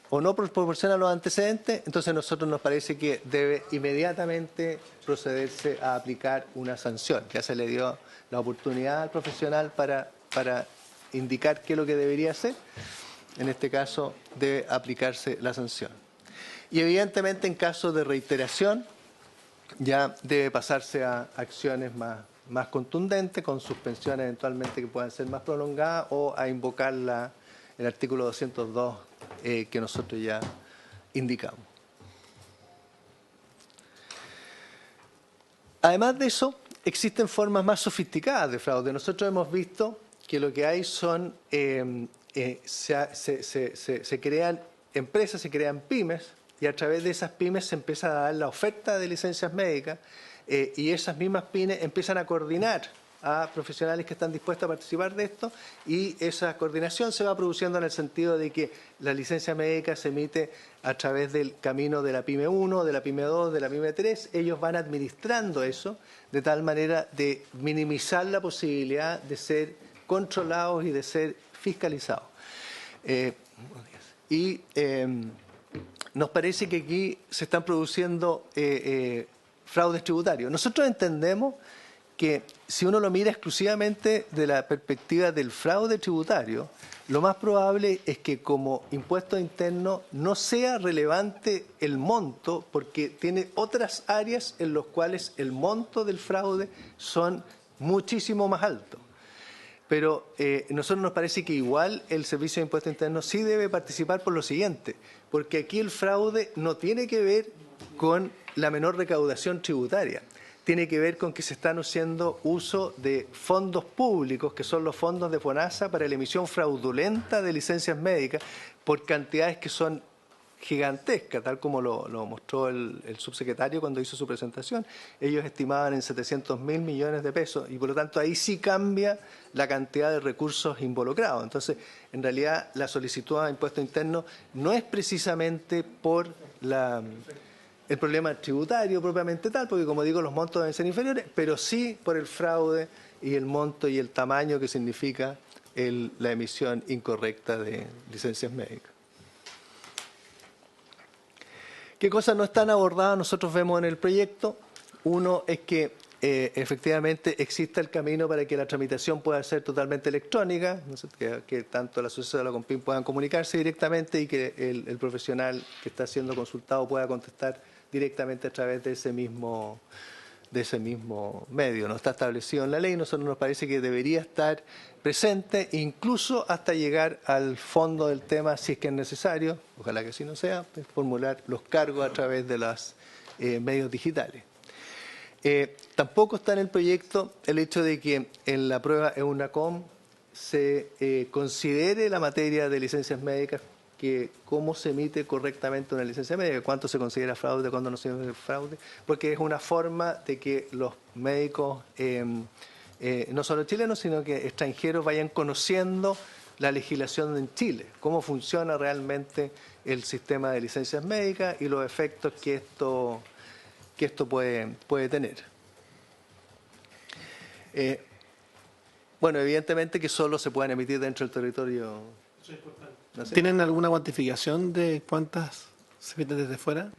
o no proporciona los antecedentes, entonces a nosotros nos parece que debe inmediatamente procederse a aplicar una sanción. Ya se le dio la oportunidad al profesional para indicar qué es lo que debería hacer, en este caso debe aplicarse la sanción. Y evidentemente en caso de reiteración ya debe pasarse a acciones más contundentes, con suspensiones eventualmente que puedan ser más prolongadas, o a invocar el artículo 202 que nosotros ya indicamos. Además de eso, existen formas más sofisticadas de fraude. Nosotros hemos visto que lo que hay son, se crean empresas, se crean pymes, y a través de esas pymes se empieza a dar la oferta de licencias médicas, y esas mismas pymes empiezan a coordinar a profesionales que están dispuestos a participar de esto, y esa coordinación se va produciendo en el sentido de que la licencia médica se emite a través del camino de la PYME 1, de la PYME 2, de la PYME 3. Ellos van administrando eso de tal manera de minimizar la posibilidad de ser controlados y de ser fiscalizados. Nos parece que aquí se están produciendo fraudes tributarios. Nosotros entendemos que si uno lo mira exclusivamente de la perspectiva del fraude tributario, lo más probable es que como impuesto interno no sea relevante el monto, porque tiene otras áreas en las cuales el monto del fraude son muchísimo más altos. Pero a nosotros nos parece que igual el Servicio de Impuesto Interno sí debe participar por lo siguiente, porque aquí el fraude no tiene que ver con la menor recaudación tributaria. Tiene que ver con que se están haciendo uso de fondos públicos, que son los fondos de FONASA, para la emisión fraudulenta de licencias médicas por cantidades que son gigantescas, tal como lo mostró el subsecretario cuando hizo su presentación. Ellos estimaban en 700.000 millones de pesos, y por lo tanto ahí sí cambia la cantidad de recursos involucrados. Entonces, en realidad, la solicitud a impuesto interno no es precisamente por el problema tributario propiamente tal, porque como digo, los montos deben ser inferiores, pero sí por el fraude y el monto y el tamaño que significa la emisión incorrecta de licencias médicas. ¿Qué cosas no están abordadas? Nosotros vemos en el proyecto. Uno es que efectivamente exista el camino para que la tramitación pueda ser totalmente electrónica, ¿no? que tanto la asociación de la COMPIN puedan comunicarse directamente, y que el profesional que está siendo consultado pueda contestar directamente a través de ese mismo medio. No está establecido en la ley. Nosotros nos parece que debería estar presente, incluso hasta llegar al fondo del tema, si es que es necesario, ojalá que así no sea, pues, formular los cargos a través de los medios digitales. Tampoco está en el proyecto el hecho de que en la prueba EUNACOM se considere la materia de licencias médicas, que cómo se emite correctamente una licencia médica, cuánto se considera fraude, cuándo no se considera fraude, porque es una forma de que los médicos, no solo chilenos, sino que extranjeros, vayan conociendo la legislación en Chile, cómo funciona realmente el sistema de licencias médicas y los efectos que esto puede tener. Bueno, evidentemente que solo se pueden emitir dentro del territorio. ¿No sé? ¿Tienen alguna cuantificación de cuántas se emiten desde fuera?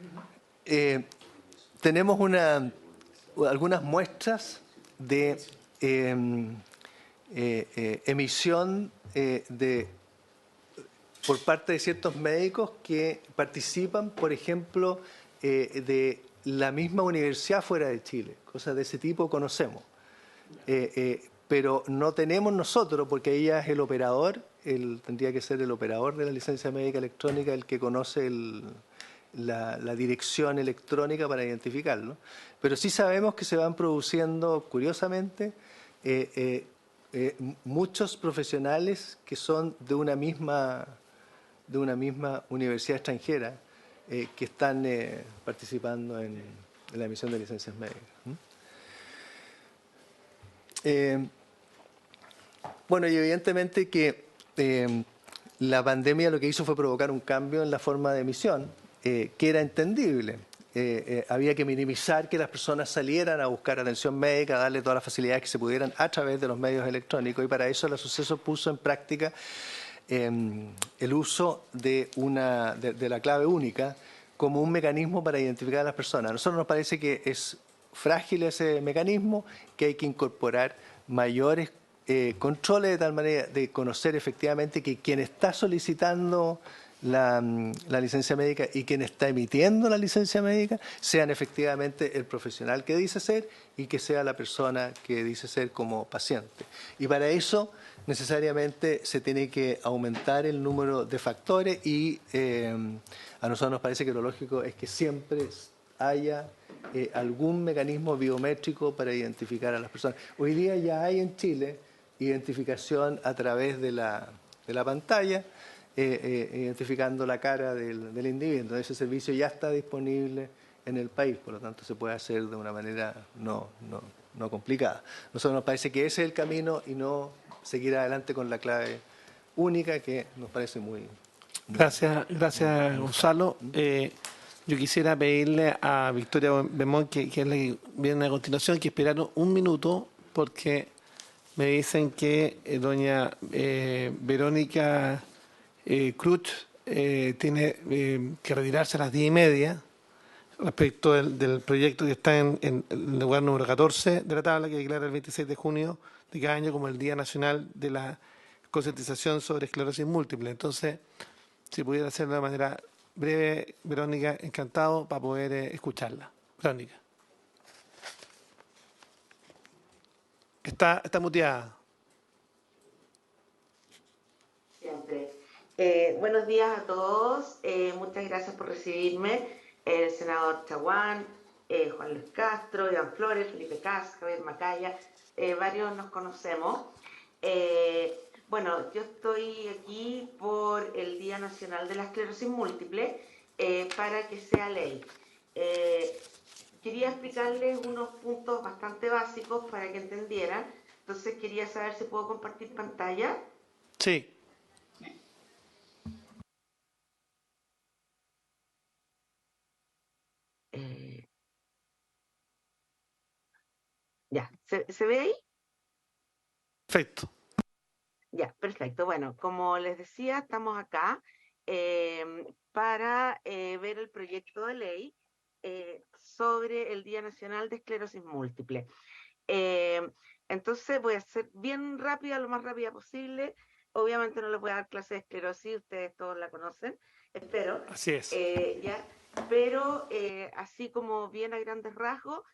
Tenemos algunas muestras de emisión por parte de ciertos médicos que participan, por ejemplo, de la misma universidad fuera de Chile. Cosas de ese tipo conocemos. Pero no tenemos nosotros, porque ella es el operador, tendría que ser el operador de la licencia médica electrónica el que conoce la dirección electrónica para identificarlo. Pero sí sabemos que se van produciendo, curiosamente, muchos profesionales que son de una misma universidad extranjera que están participando en la emisión de licencias médicas. Bueno, y evidentemente que la pandemia lo que hizo fue provocar un cambio en la forma de emisión, que era entendible. Había que minimizar que las personas salieran a buscar atención médica, darle todas las facilidades que se pudieran a través de los medios electrónicos, y para eso la asociación puso en práctica el uso de la clave única como un mecanismo para identificar a las personas. A nosotros nos parece que es frágil ese mecanismo, que hay que incorporar mayores controle de tal manera de conocer efectivamente que quien está solicitando la licencia médica y quien está emitiendo la licencia médica sean efectivamente el profesional que dice ser y que sea la persona que dice ser como paciente. Y para eso necesariamente se tiene que aumentar el número de factores y a nosotros nos parece que lo lógico es que siempre haya algún mecanismo biométrico para identificar a las personas. Hoy día ya hay en Chile identificación a través de la pantalla, identificando la cara del individuo. Entonces ese servicio ya está disponible en el país, por lo tanto se puede hacer de una manera no complicada. A nosotros nos parece que ese es el camino y no seguir adelante con la clave única, que nos parece muy... Gracias, Gonzalo. Yo quisiera pedirle a Victoria Bemont, que es la que viene a continuación, que esperaron un minuto porque me dicen que doña Verónica Cruz tiene que retirarse a las 10:30 respecto del proyecto que está en el lugar número 14 de la tabla, que declara el 26 de junio de cada año como el Día Nacional de la Concientización sobre Esclerosis Múltiple. Entonces, si pudiera hacerlo de manera breve, Verónica, encantado para poder escucharla. Verónica. Está muteada. Siempre. Buenos días a todos. Muchas gracias por recibirme. El senador Chaguán, Juan Luis Castro, Iván Flores, Felipe Cas, Javier Macaya, varios nos conocemos. Bueno, yo estoy aquí por el Día Nacional de la Esclerosis Múltiple para que sea ley. Quería explicarles unos puntos bastante básicos para que entendieran. Entonces quería saber si puedo compartir pantalla. Sí. Ya, ¿se ve ahí? Perfecto. Ya, perfecto. Bueno, como les decía, estamos acá para ver el proyecto de ley sobre el Día Nacional de Esclerosis Múltiple. Entonces voy a ser bien rápida, lo más rápida posible. Obviamente no les voy a dar clase de esclerosis, ustedes todos la conocen, espero. Así es. Ya, pero así como bien a grandes rasgos,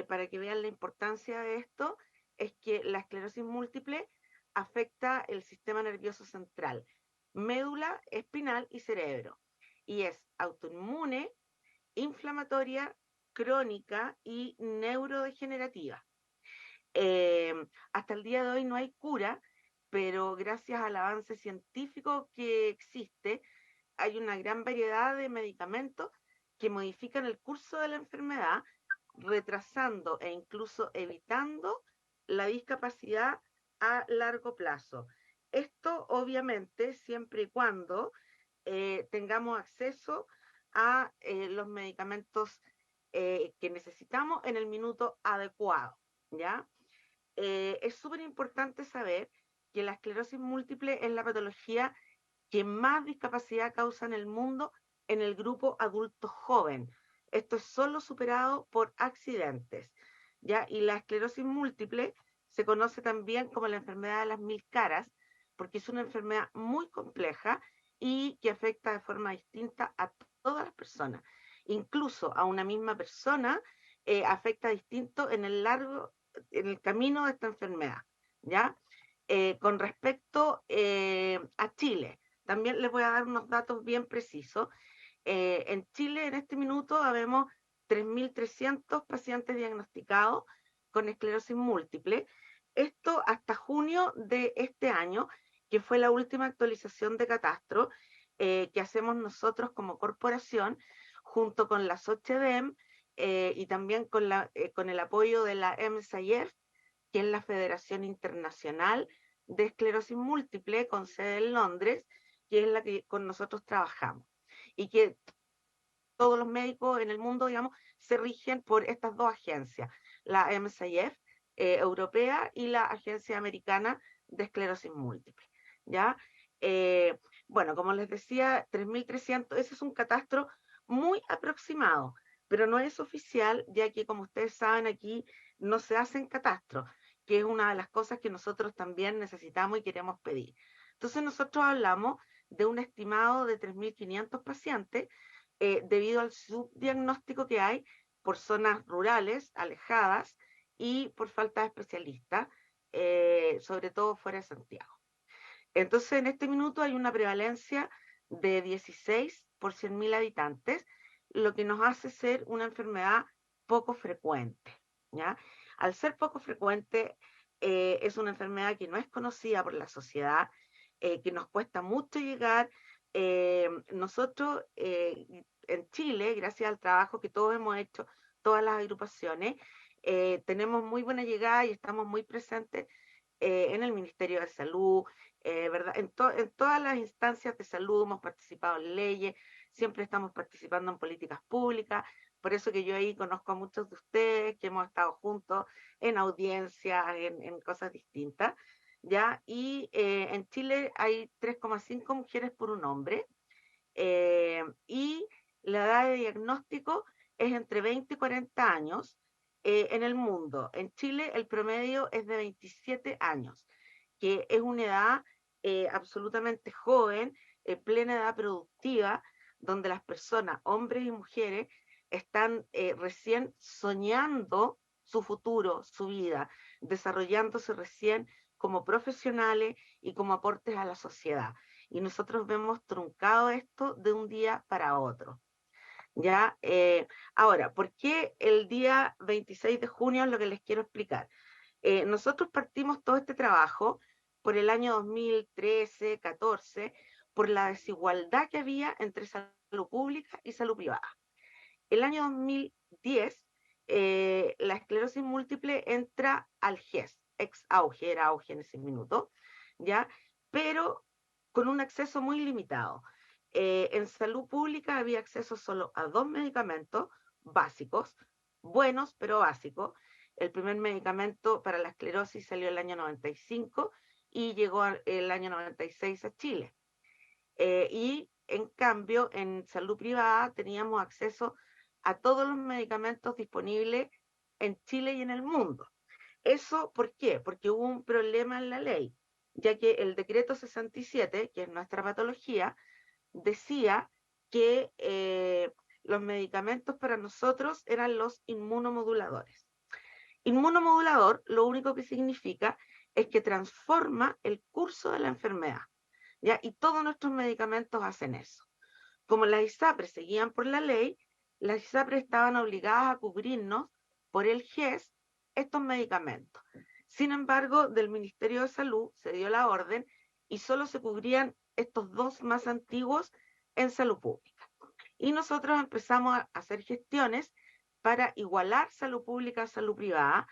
para que vean la importancia de esto, es que la esclerosis múltiple afecta el sistema nervioso central, médula, espinal y cerebro. Y es autoinmune, inflamatoria, crónica y neurodegenerativa. Hasta el día de hoy no hay cura, pero gracias al avance científico que existe, hay una gran variedad de medicamentos que modifican el curso de la enfermedad, retrasando e incluso evitando la discapacidad a largo plazo. Esto obviamente siempre y cuando tengamos acceso a los medicamentos que necesitamos en el minuto adecuado, ¿ya? Es súper importante saber que la esclerosis múltiple es la patología que más discapacidad causa en el mundo en el grupo adulto joven. Esto es solo superado por accidentes, ¿ya? Y la esclerosis múltiple se conoce también como la enfermedad de las 1000 caras, porque es una enfermedad muy compleja y que afecta de forma distinta a todas las personas. Incluso a una misma persona afecta distinto en el camino de esta enfermedad, ¿ya? Con respecto a Chile, también les voy a dar unos datos bien precisos. En Chile, en este minuto, habemos 3.300 pacientes diagnosticados con esclerosis múltiple. Esto hasta junio de este año, que fue la última actualización de Catastro que hacemos nosotros como corporación, junto con la SOCHEDEM y también con el apoyo de la MSIF, que es la Federación Internacional de Esclerosis Múltiple, con sede en Londres, que es la que con nosotros trabajamos. Y que todos los médicos en el mundo, digamos, se rigen por estas dos agencias, la MSIF europea y la Agencia Americana de Esclerosis Múltiple, ¿ya? Bueno, como les decía, 3.300, ese es un catastro muy aproximado, pero no es oficial, ya que como ustedes saben aquí no se hacen catastros. que es una de las cosas que nosotros también necesitamos y queremos pedir. Entonces nosotros hablamos de un estimado de 3.500 pacientes debido al subdiagnóstico que hay por zonas rurales, alejadas, y por falta de especialistas, sobre todo fuera de Santiago. Entonces, en este minuto hay una prevalencia de 16 por 100.000 habitantes, lo que nos hace ser una enfermedad poco frecuente, ¿ya? Al ser poco frecuente, es una enfermedad que no es conocida por la sociedad, que nos cuesta mucho llegar. Nosotros en Chile, gracias al trabajo que todos hemos hecho, todas las agrupaciones, tenemos muy buena llegada y estamos muy presentes en el Ministerio de Salud, ¿verdad? En todas las instancias de salud hemos participado en leyes, siempre estamos participando en políticas públicas, por eso que yo ahí conozco a muchos de ustedes que hemos estado juntos en audiencias, en cosas distintas, ¿ya? Y en Chile hay 3,5 mujeres por un hombre, y la edad de diagnóstico es entre 20 y 40 años en el mundo. En Chile el promedio es de 27 años, que es una edad absolutamente joven, plena edad productiva, donde las personas, hombres y mujeres, están recién soñando su futuro, su vida, desarrollándose recién como profesionales y como aportes a la sociedad. Y nosotros vemos truncado esto de un día para otro. ¿Ya? Ahora, ¿por qué el día 26 de junio es lo que les quiero explicar? Nosotros partimos todo este trabajo por el año 2013, 14, por la desigualdad que había entre salud pública y salud privada. El año 2010, la esclerosis múltiple entra al GES, ex auge, era auge en ese minuto, ¿ya? Pero con un acceso muy limitado. En salud pública había acceso solo a 2 medicamentos básicos, buenos pero básicos. El primer medicamento para la esclerosis salió el año 95 y llegó el año 96 a Chile. Y en cambio, en salud privada teníamos acceso a todos los medicamentos disponibles en Chile y en el mundo. ¿Eso por qué? Porque hubo un problema en la ley, ya que el decreto 67, que es nuestra patología, decía que los medicamentos para nosotros eran los inmunomoduladores. Inmunomodulador lo único que significa es que transforma el curso de la enfermedad, ¿ya? Y todos nuestros medicamentos hacen eso. Como las ISAPRES seguían por la ley, las ISAPRES estaban obligadas a cubrirnos por el GES estos medicamentos. Sin embargo, del Ministerio de Salud se dio la orden y solo se cubrían estos 2 más antiguos en salud pública. Y nosotros empezamos a hacer gestiones para igualar salud pública a salud privada,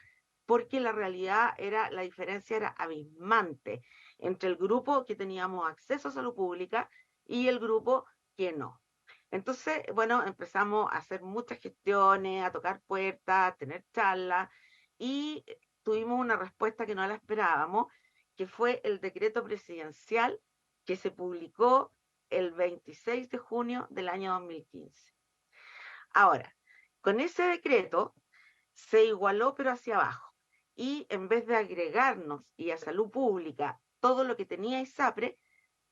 porque la realidad era, la diferencia era abismante entre el grupo que teníamos acceso a salud pública y el grupo que no. Entonces, bueno, empezamos a hacer muchas gestiones, a tocar puertas, a tener charlas, y tuvimos una respuesta que no la esperábamos, que fue el decreto presidencial que se publicó el 26 de junio del año 2015. Ahora, con ese decreto se igualó pero hacia abajo, y en vez de agregarnos y a salud pública todo lo que tenía ISAPRE,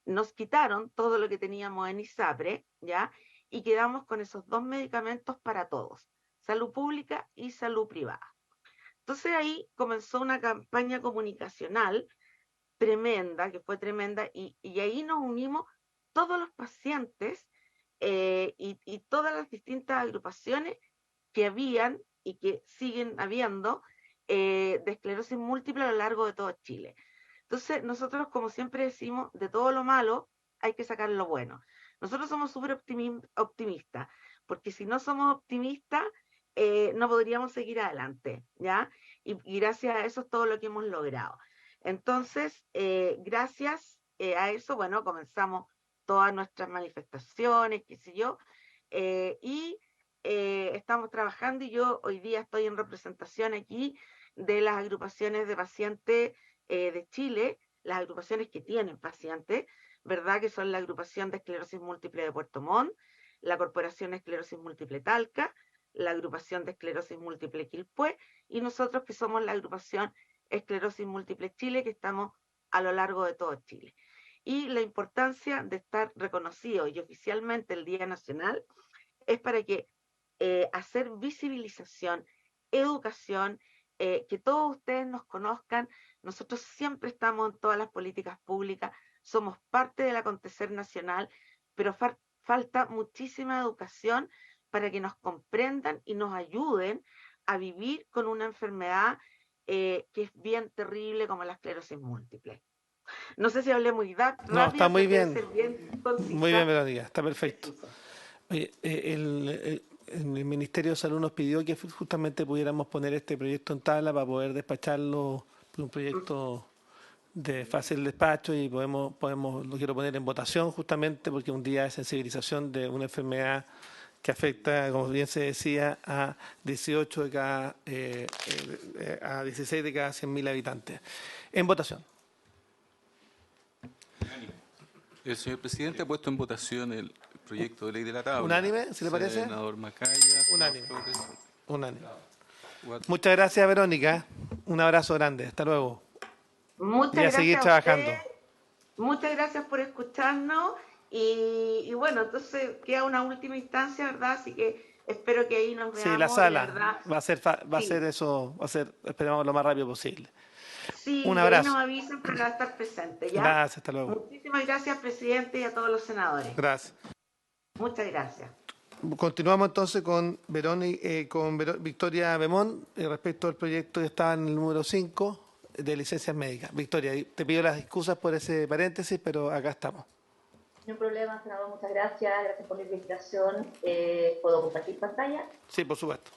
nos quitaron todo lo que teníamos en ISAPRE, ¿ya? Y quedamos con esos 2 medicamentos para todos, salud pública y salud privada. Entonces ahí comenzó una campaña comunicacional tremenda, que fue tremenda, y ahí nos unimos todos los pacientes y todas las distintas agrupaciones que habían y que siguen habiendo de esclerosis múltiple a lo largo de todo Chile. Entonces, nosotros, como siempre decimos, de todo lo malo hay que sacar lo bueno. Nosotros somos súper optimistas, porque si no somos optimistas, no podríamos seguir adelante, ¿ya? Y gracias a eso es todo lo que hemos logrado. Entonces, gracias a eso, bueno, comenzamos todas nuestras manifestaciones, qué sé yo, y estamos trabajando, y yo hoy día estoy en representación aquí de las agrupaciones de pacientes de Chile, las agrupaciones que tienen pacientes, ¿verdad? Que son la agrupación de esclerosis múltiple de Puerto Montt, la Corporación de Esclerosis Múltiple Talca, la agrupación de esclerosis múltiple Quilpué, y nosotros que somos la agrupación Esclerosis Múltiple Chile, que estamos a lo largo de todo Chile. Y la importancia de estar reconocido y oficialmente el Día Nacional es para que hacer visibilización, educación, que todos ustedes nos conozcan. Nosotros siempre estamos en todas las políticas públicas, somos parte del acontecer nacional, pero falta muchísima educación para que nos comprendan y nos ayuden a vivir con una enfermedad que es bien terrible como la esclerosis múltiple. No sé si hablé muy rápido, No, está muy traté de bien. ser bien concisa. Muy bien, Verónica, está perfecto. Precisa. Oye, el Ministerio de Salud nos pidió que justamente pudiéramos poner este proyecto en tabla para poder despacharlo por un proyecto de fácil despacho y lo quiero poner en votación justamente porque es un día de sensibilización de una enfermedad que afecta, como bien se decía, a 18 de cada, a 16 de cada 100.000 habitantes. En votación. El señor presidente ha puesto en votación el proyecto de ley de la tabla. ¿Unánime, si le parece? Senador Macaya. Unánime. Flores, Unánime. Cuatro. Muchas gracias, Verónica. Un abrazo grande. Hasta luego. Muchas Y a gracias seguir a trabajando. ustedes. Muchas gracias por escucharnos y bueno, entonces queda una última instancia, ¿verdad? Así que espero que ahí nos Sí, veamos. la y de sala verdad, va a sí, ser eso, esperamos lo más rápido posible. sí, Un y ahí nos abrazo. avisan para estar presentes, ¿ya? Gracias, hasta luego. Muchísimas gracias, presidente, y a todos los senadores. Gracias. Muchas gracias. Continuamos entonces con Victoria Bemón respecto al proyecto que está en el número 5 de licencias médicas. Victoria, te pido las excusas por ese paréntesis, pero acá estamos. No hay problema, senador, muchas gracias. Gracias por la invitación. ¿Puedo compartir pantalla? Sí, por supuesto.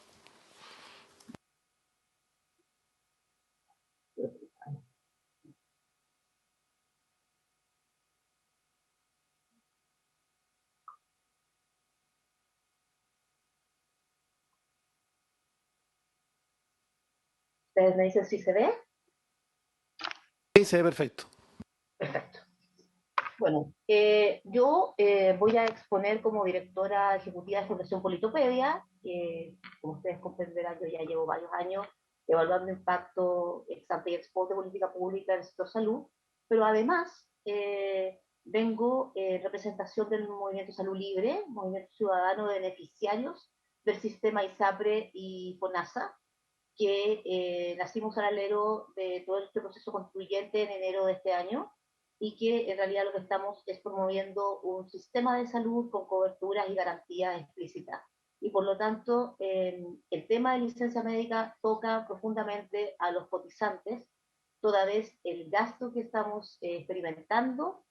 ¿Ustedes me dicen si se ve? Sí, se ve perfecto. Perfecto. Bueno, yo voy a exponer como directora ejecutiva de Fundación Politopedia. Como ustedes comprenderán, yo ya llevo varios años evaluando impacto ex ante y ex post de política pública en el sector salud, pero además vengo en representación del Movimiento Salud Libre, Movimiento Ciudadano de Beneficiarios del sistema ISAPRE y FONASA, que nacimos al alero de todo este proceso constituyente en enero de este año y que en realidad lo que estamos es promoviendo un sistema de salud con coberturas y garantías explícitas. Y por lo tanto, el tema de licencia médica toca profundamente a los cotizantes, toda vez el gasto que estamos experimentando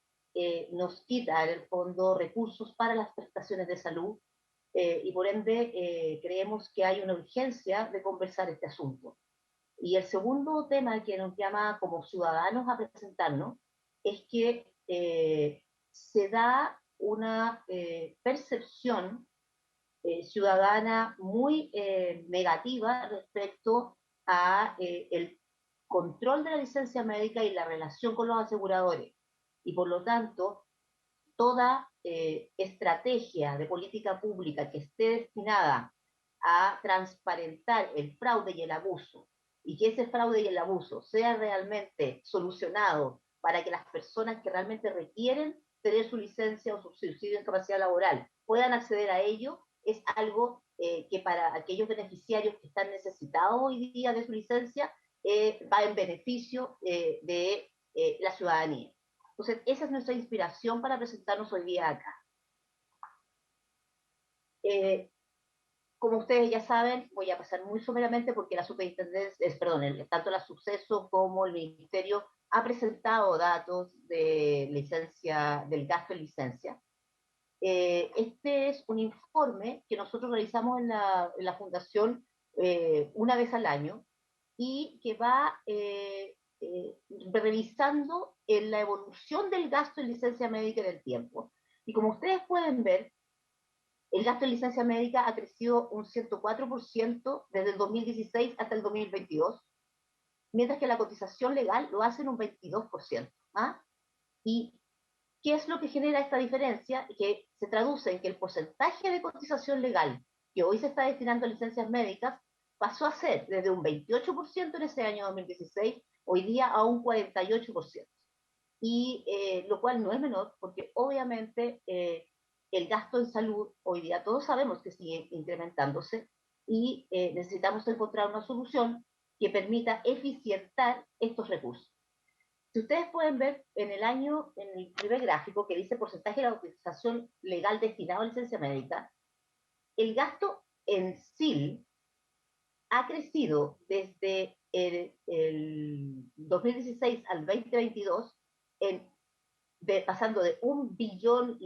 nos quita en el fondo recursos para las prestaciones de salud y por ende creemos que hay una urgencia de conversar este asunto. Y el segundo tema que nos llama como ciudadanos a presentarnos es que se da una percepción ciudadana muy negativa respecto a el control de la licencia médica y la relación con los aseguradores. Y por lo tanto, toda estrategia de política pública que esté destinada a transparentar el fraude y el abuso, y que ese fraude y el abuso sea realmente solucionado para que las personas que realmente requieren tener su licencia o su subsidio de incapacidad laboral puedan acceder a ello, es algo que para aquellos beneficiarios que están necesitados hoy día de su licencia va en beneficio de la ciudadanía. Entonces, esa es nuestra inspiración para presentarnos hoy día acá. Como ustedes ya saben, voy a pasar muy someramente porque la superintendencia, tanto la Subceso como el Ministerio ha presentado datos de licencia, del gasto en licencia. Este es un informe que nosotros realizamos en la Fundación una vez al año y que va revisando la evolución del gasto en licencia médica en el tiempo. Y como ustedes pueden ver, el gasto en licencia médica ha crecido un 104% desde el 2016 hasta el 2022, mientras que la cotización legal lo hace en un 22%. ¿Ah? ¿Y qué es lo que genera esta diferencia? Que se traduce en que el porcentaje de cotización legal que hoy se está destinando a licencias médicas pasó a ser desde un 28% en ese año 2016 hoy día a un 48%. Y lo cual no es menor, porque obviamente el gasto en salud hoy día todos sabemos que sigue incrementándose y necesitamos encontrar una solución que permita eficientar estos recursos. Si ustedes pueden ver en el primer gráfico que dice porcentaje de la utilización legal destinado a licencia médica, el gasto en SIL ha crecido desde el 2016 al 2022 pasando de 1,5 billones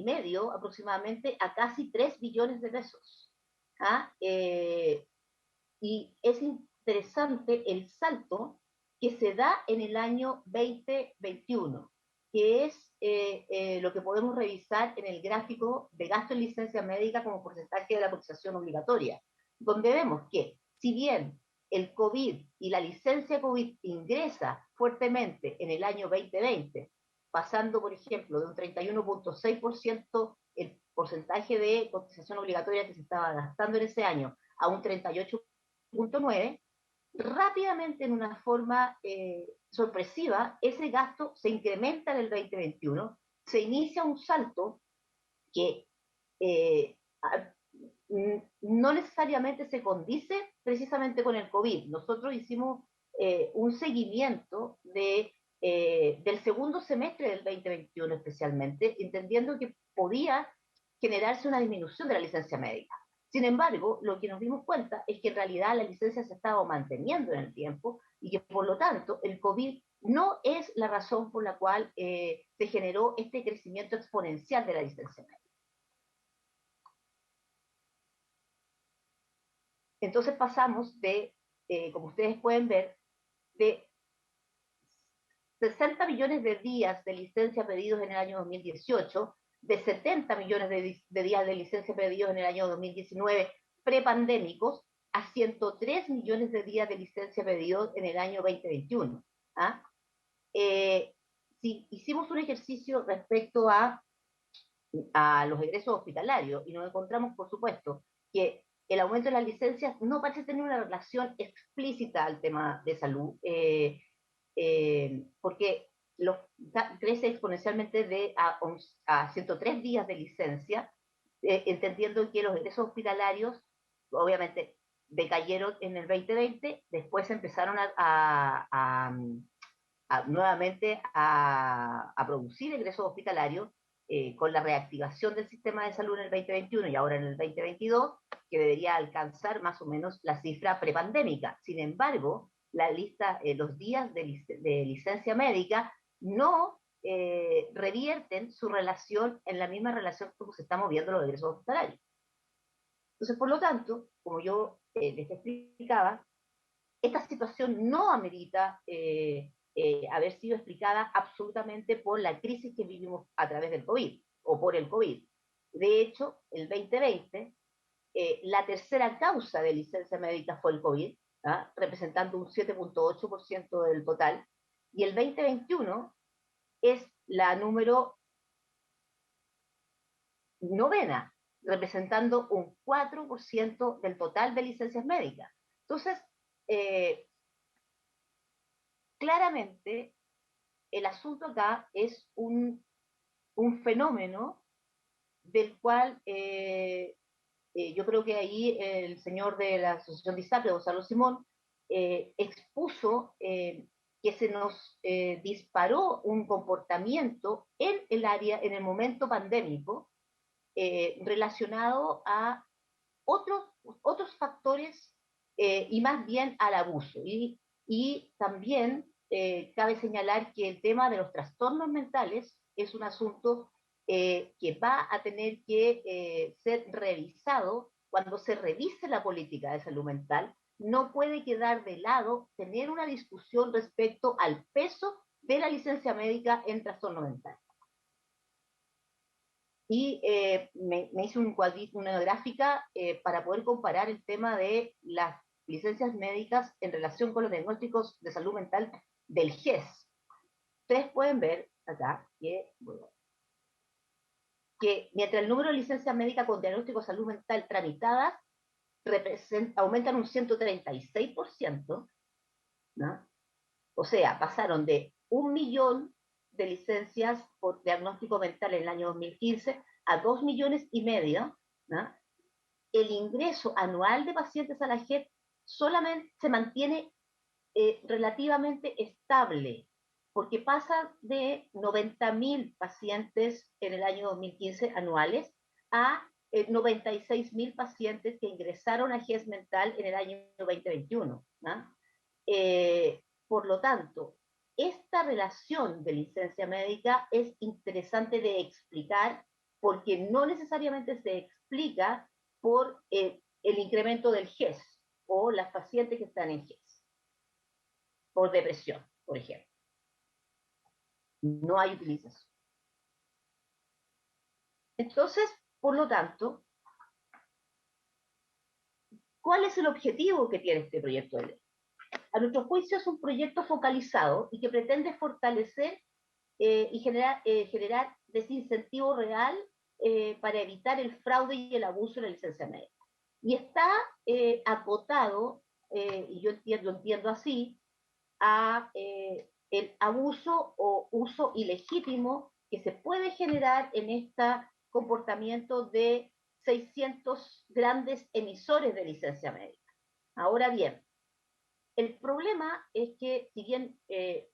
aproximadamente a casi 3 billones de pesos. ¿Ah? Y es interesante el salto que se da en el año 2021, que es lo que podemos revisar en el gráfico de gasto en licencia médica como porcentaje de la cotización obligatoria, donde vemos que si bien el COVID y la licencia COVID ingresa fuertemente en el año 2020, pasando, por ejemplo, de un 31,6% el porcentaje de cotización obligatoria que se estaba gastando en ese año a un 38,9%, rápidamente, en una forma sorpresiva, ese gasto se incrementa en el 2021, se inicia un salto que no necesariamente se condice precisamente con el COVID. Nosotros hicimos un seguimiento del segundo semestre del 2021 especialmente, entendiendo que podía generarse una disminución de la licencia médica. Sin embargo, lo que nos dimos cuenta es que en realidad la licencia se ha estado manteniendo en el tiempo y que por lo tanto el COVID no es la razón por la cual se generó este crecimiento exponencial de la licencia médica. Entonces pasamos de, como ustedes pueden ver, de 60 millones de días de licencia pedidos en el año 2018, de 70 millones de días de licencia pedidos en el año 2019, prepandémicos, a 103 millones de días de licencia pedidos en el año 2021. ¿Ah? Si hicimos un ejercicio respecto a los egresos hospitalarios y nos encontramos, por supuesto, que el aumento de las licencias no parece tener una relación explícita al tema de salud, porque crece exponencialmente a 103 días de licencia, entendiendo que los egresos hospitalarios, obviamente, decayeron en el 2020, después empezaron nuevamente a producir egresos hospitalarios con la reactivación del sistema de salud en el 2021 y ahora en el 2022, que debería alcanzar más o menos la cifra prepandémica. Sin embargo, los días de licencia médica no revierten su relación en la misma relación como se están moviendo los egresos hospitalarios. Entonces, por lo tanto, como yo les explicaba, esta situación no amerita haber sido explicada absolutamente por la crisis que vivimos a través del COVID o por el COVID. De hecho, el 2020, la tercera causa de licencia médica fue el COVID, ¿ah? Representando un 7,8% del total, y el 2021 es la número novena, representando un 4% del total de licencias médicas. Entonces, claramente, el asunto acá es un fenómeno del cual yo creo que ahí el señor de la Asociación de ISAPRE, Gonzalo Simón, expuso que se nos disparó un comportamiento en el área, en el momento pandémico, relacionado a otros factores y más bien al abuso. Y también cabe señalar que el tema de los trastornos mentales es un asunto que va a tener que ser revisado cuando se revise la política de salud mental. No puede quedar de lado tener una discusión respecto al peso de la licencia médica en trastorno mental. Y me hice una gráfica para poder comparar el tema de las licencias médicas en relación con los diagnósticos de salud mental del GES. Ustedes pueden ver acá que mientras el número de licencias médicas con diagnóstico de salud mental tramitadas aumentan un 136%, ¿no? O sea, pasaron de 1 millón de licencias por diagnóstico mental en el año 2015 a 2,5 millones, ¿no? El ingreso anual de pacientes a la JEP solamente se mantiene relativamente estable, porque pasa de 90.000 pacientes en el año 2015 anuales a 96.000 pacientes que ingresaron a GES mental en el año 2021, ¿no? Por lo tanto, esta relación de licencia médica es interesante de explicar porque no necesariamente se explica por el incremento del GES o las pacientes que están en GES, por depresión, por ejemplo. No hay utilización. Entonces, por lo tanto, ¿cuál es el objetivo que tiene este proyecto de ley? A nuestro juicio es un proyecto focalizado y que pretende fortalecer y generar desincentivo real para evitar el fraude y el abuso de la licencia médica. Y está acotado, y yo entiendo así, a el abuso o uso ilegítimo que se puede generar en este comportamiento de 600 grandes emisores de licencia médica. Ahora bien, el problema es que si bien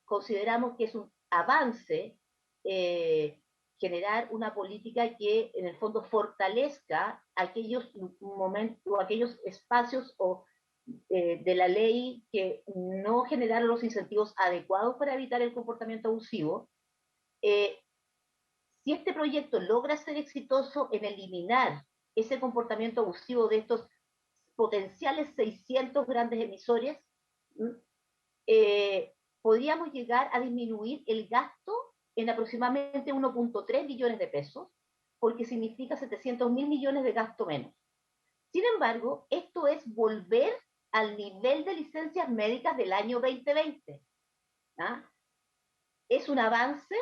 consideramos que es un avance generar una política que en el fondo fortalezca aquellos momentos, aquellos espacios de la ley que no generaron los incentivos adecuados para evitar el comportamiento abusivo, si este proyecto logra ser exitoso en eliminar ese comportamiento abusivo de estos potenciales 600 grandes emisores, podríamos llegar a disminuir el gasto en aproximadamente 1.3 billones de pesos, porque significa 700.000 millones de gasto menos. Sin embargo, esto es volver al nivel de licencias médicas del año 2020. ¿Ah? Es un avance,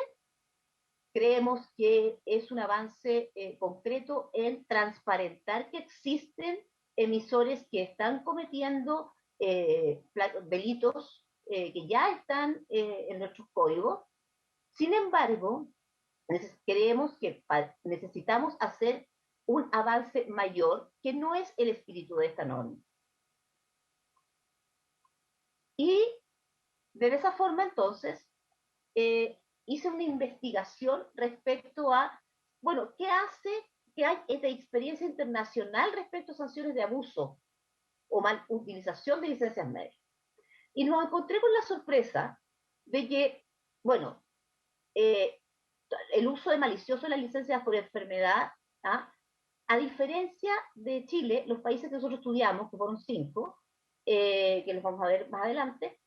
creemos que es un avance concreto en transparentar que existen emisores que están cometiendo delitos que ya están en nuestros códigos. Sin embargo, creemos que necesitamos hacer un avance mayor, que no es el espíritu de esta norma. Y de esa forma, entonces, hice una investigación respecto a, bueno, ¿qué hace que hay esta experiencia internacional respecto a sanciones de abuso o mal utilización de licencias médicas? Y nos encontré con la sorpresa de que, bueno, el uso de malicioso de las licencias por enfermedad, ¿ah? A diferencia de Chile, los países que nosotros estudiamos, que fueron 5, que los vamos a ver más adelante,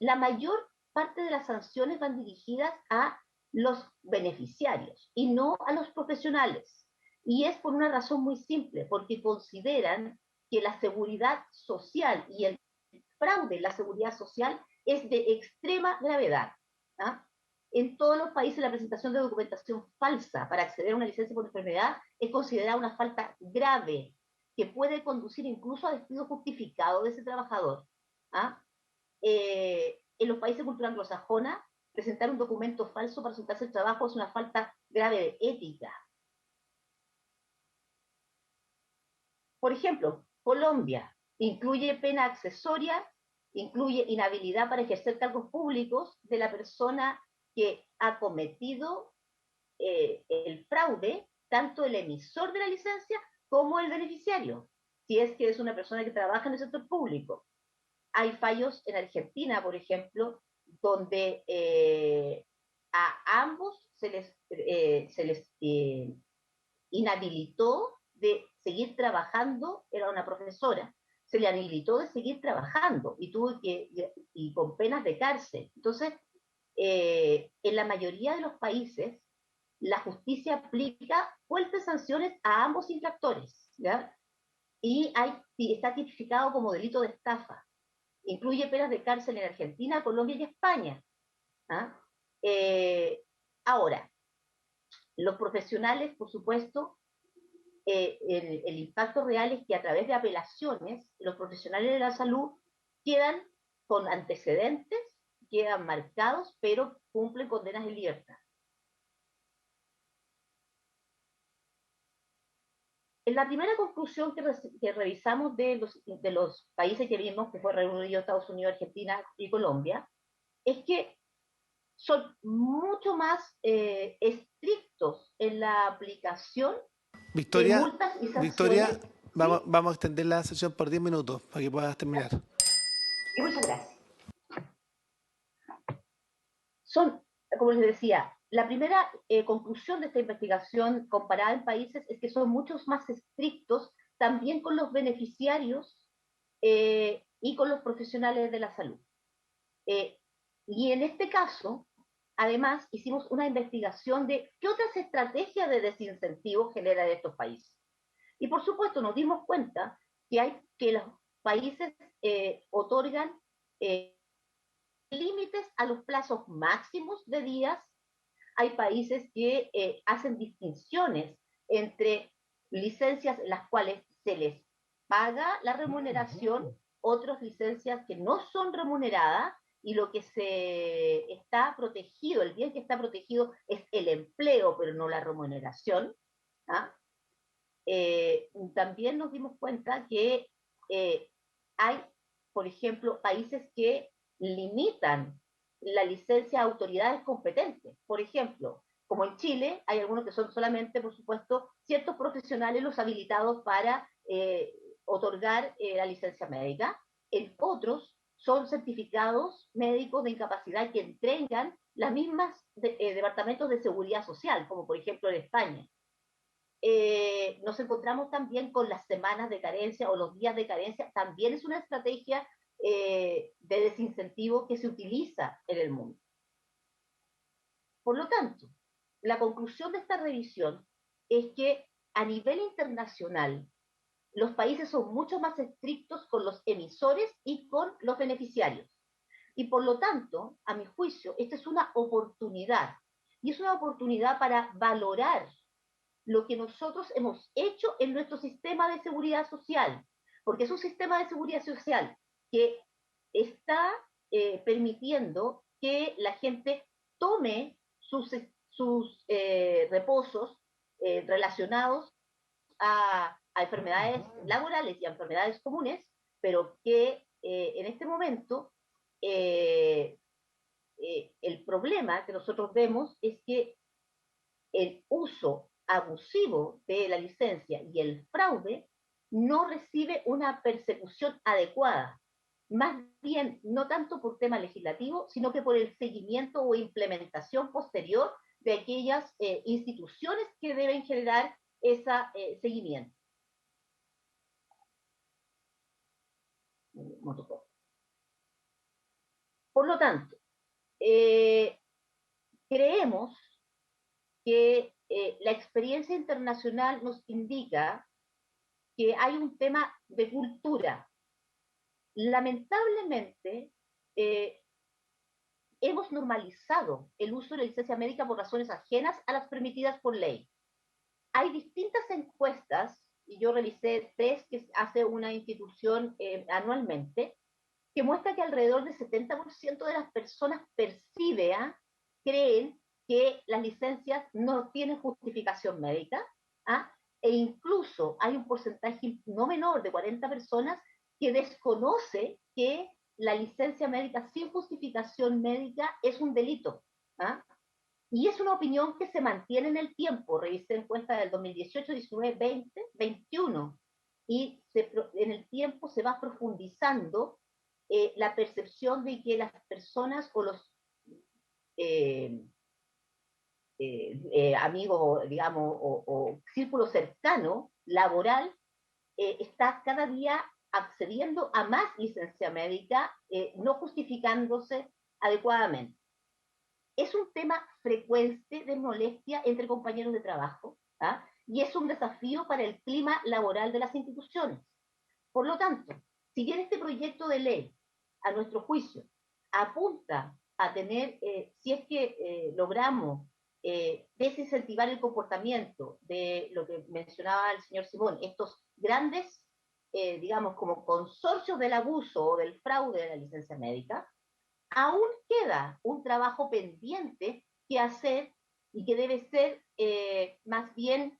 la mayor parte de las sanciones van dirigidas a los beneficiarios y no a los profesionales. Y es por una razón muy simple, porque consideran que la seguridad social y el fraude en la seguridad social es de extrema gravedad. ¿Ah? En todos los países la presentación de documentación falsa para acceder a una licencia por enfermedad es considerada una falta grave que puede conducir incluso a despido justificado de ese trabajador. ¿Ah? En los países de cultura anglosajona, presentar un documento falso para resultarse el trabajo es una falta grave de ética. Por ejemplo, Colombia incluye pena accesoria, incluye inhabilidad para ejercer cargos públicos de la persona que ha cometido el fraude, tanto el emisor de la licencia como el beneficiario, si es que es una persona que trabaja en el sector público. Hay fallos en Argentina, por ejemplo, donde a ambos se les inhabilitó de seguir trabajando, era una profesora, se le inhabilitó de seguir trabajando y con penas de cárcel. Entonces, en la mayoría de los países, la justicia aplica fuertes sanciones a ambos infractores, ¿ya? Y está tipificado como delito de estafa. Incluye penas de cárcel en Argentina, Colombia y España. ¿Ah? Ahora, los profesionales, por supuesto, el impacto real es que a través de apelaciones, los profesionales de la salud quedan con antecedentes quedan marcados, pero cumplen condenas en libertad. En la primera conclusión que revisamos de los países que vimos, que fue Reino Unido, Estados Unidos, Argentina y Colombia, es que son mucho más estrictos en la aplicación de Victoria, multas y sanciones. Victoria, ¿Sí? vamos a extender la sesión por 10 minutos para que puedas terminar. Y muchas gracias. Son, como les decía, la primera conclusión de esta investigación comparada en países es que son muchos más estrictos también con los beneficiarios y con los profesionales de la salud. Y en este caso, además, hicimos una investigación de qué otras estrategias de desincentivo generan estos países. Y por supuesto nos dimos cuenta que los países otorgan límites a los plazos máximos de días. Hay países que hacen distinciones entre licencias en las cuales se les paga la remuneración, otras licencias que no son remuneradas, y lo que se está protegido, el bien que está protegido es el empleo, pero no la remuneración. ¿Ah? También nos dimos cuenta que hay, por ejemplo, países que limitan la licencia a autoridades competentes. Por ejemplo, como en Chile, hay algunos que son solamente, por supuesto, ciertos profesionales los habilitados para otorgar la licencia médica. En otros son certificados médicos de incapacidad que entregan las mismas departamentos de seguridad social, como por ejemplo en España. Nos encontramos también con las semanas de carencia o los días de carencia. También es una estrategia de desincentivo que se utiliza en el mundo. Por lo tanto, la conclusión de esta revisión es que a nivel internacional los países son mucho más estrictos con los emisores y con los beneficiarios. Y por lo tanto, a mi juicio, esta es una oportunidad. Y es una oportunidad para valorar lo que nosotros hemos hecho en nuestro sistema de seguridad social, porque es un sistema de seguridad social que está permitiendo que la gente tome sus reposos relacionados a enfermedades laborales y a enfermedades comunes, pero que en este momento el problema que nosotros vemos es que el uso abusivo de la licencia y el fraude no recibe una persecución adecuada, más bien no tanto por tema legislativo, sino que por el seguimiento o implementación posterior de aquellas instituciones que deben generar ese seguimiento. Por lo tanto, creemos que la experiencia internacional nos indica que hay un tema de cultura. Lamentablemente, hemos normalizado el uso de la licencia médica por razones ajenas a las permitidas por ley. Hay distintas encuestas, y yo realicé 3 que hace una institución anualmente, que muestra que alrededor del 70% de las personas creen que las licencias no tienen justificación médica, e incluso hay un porcentaje no menor de 40 personas que desconoce que la licencia médica sin justificación médica es un delito. Y es una opinión que se mantiene en el tiempo. Revisé encuestas del 2018, 19, 20, 21, y en el tiempo se va profundizando la percepción de que las personas o los amigos, digamos, o círculo cercano, laboral, está cada día accediendo a más licencia médica, no justificándose adecuadamente. Es un tema frecuente de molestia entre compañeros de trabajo, y es un desafío para el clima laboral de las instituciones. Por lo tanto, si bien este proyecto de ley, a nuestro juicio, apunta a tener, si es que logramos desincentivar el comportamiento de lo que mencionaba el señor Simón, estos grandes, digamos, como consorcios del abuso o del fraude de la licencia médica, aún queda un trabajo pendiente que hacer y que debe ser más bien,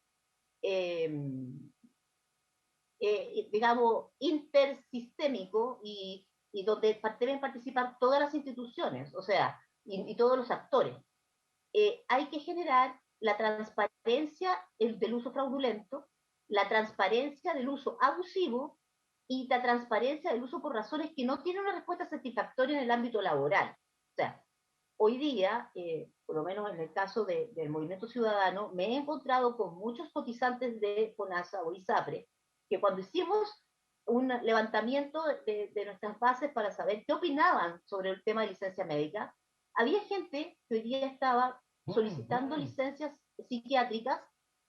digamos, intersistémico y donde deben participar todas las instituciones, o sea, y todos los actores. Hay que generar la transparencia del uso fraudulento, la transparencia del uso abusivo y la transparencia del uso por razones que no tienen una respuesta satisfactoria en el ámbito laboral. O sea, hoy día, por lo menos en el caso del Movimiento Ciudadano, me he encontrado con muchos cotizantes de FONASA o ISAPRE, que cuando hicimos un levantamiento de nuestras bases para saber qué opinaban sobre el tema de licencia médica, había gente que hoy día estaba solicitando licencias psiquiátricas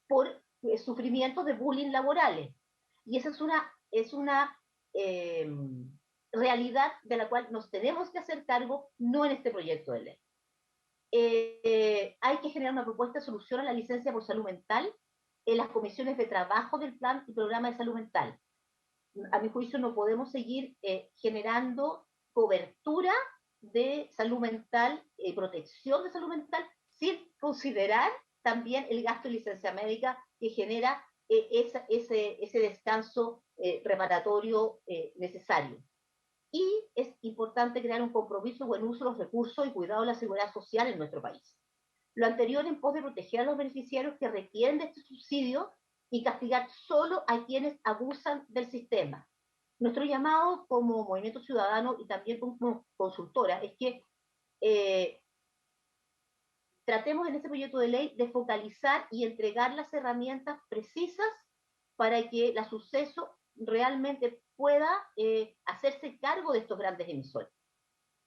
por sufrimientos de bullying laborales. Y esa es una realidad de la cual nos tenemos que hacer cargo, no en este proyecto de ley. Hay que generar una propuesta de solución a la licencia por salud mental en las comisiones de trabajo del plan y programa de salud mental. A mi juicio no podemos seguir generando cobertura de salud mental, protección de salud mental, sin considerar también el gasto de licencia médica que genera ese descanso reparatorio necesario. Y es importante crear un compromiso, buen uso de los recursos y cuidado de la seguridad social en nuestro país. Lo anterior en pos de proteger a los beneficiarios que requieren de este subsidio y castigar solo a quienes abusan del sistema. Nuestro llamado como Movimiento Ciudadano y también como consultora es que tratemos en este proyecto de ley de focalizar y entregar las herramientas precisas para que la suceso realmente pueda hacerse cargo de estos grandes emisores.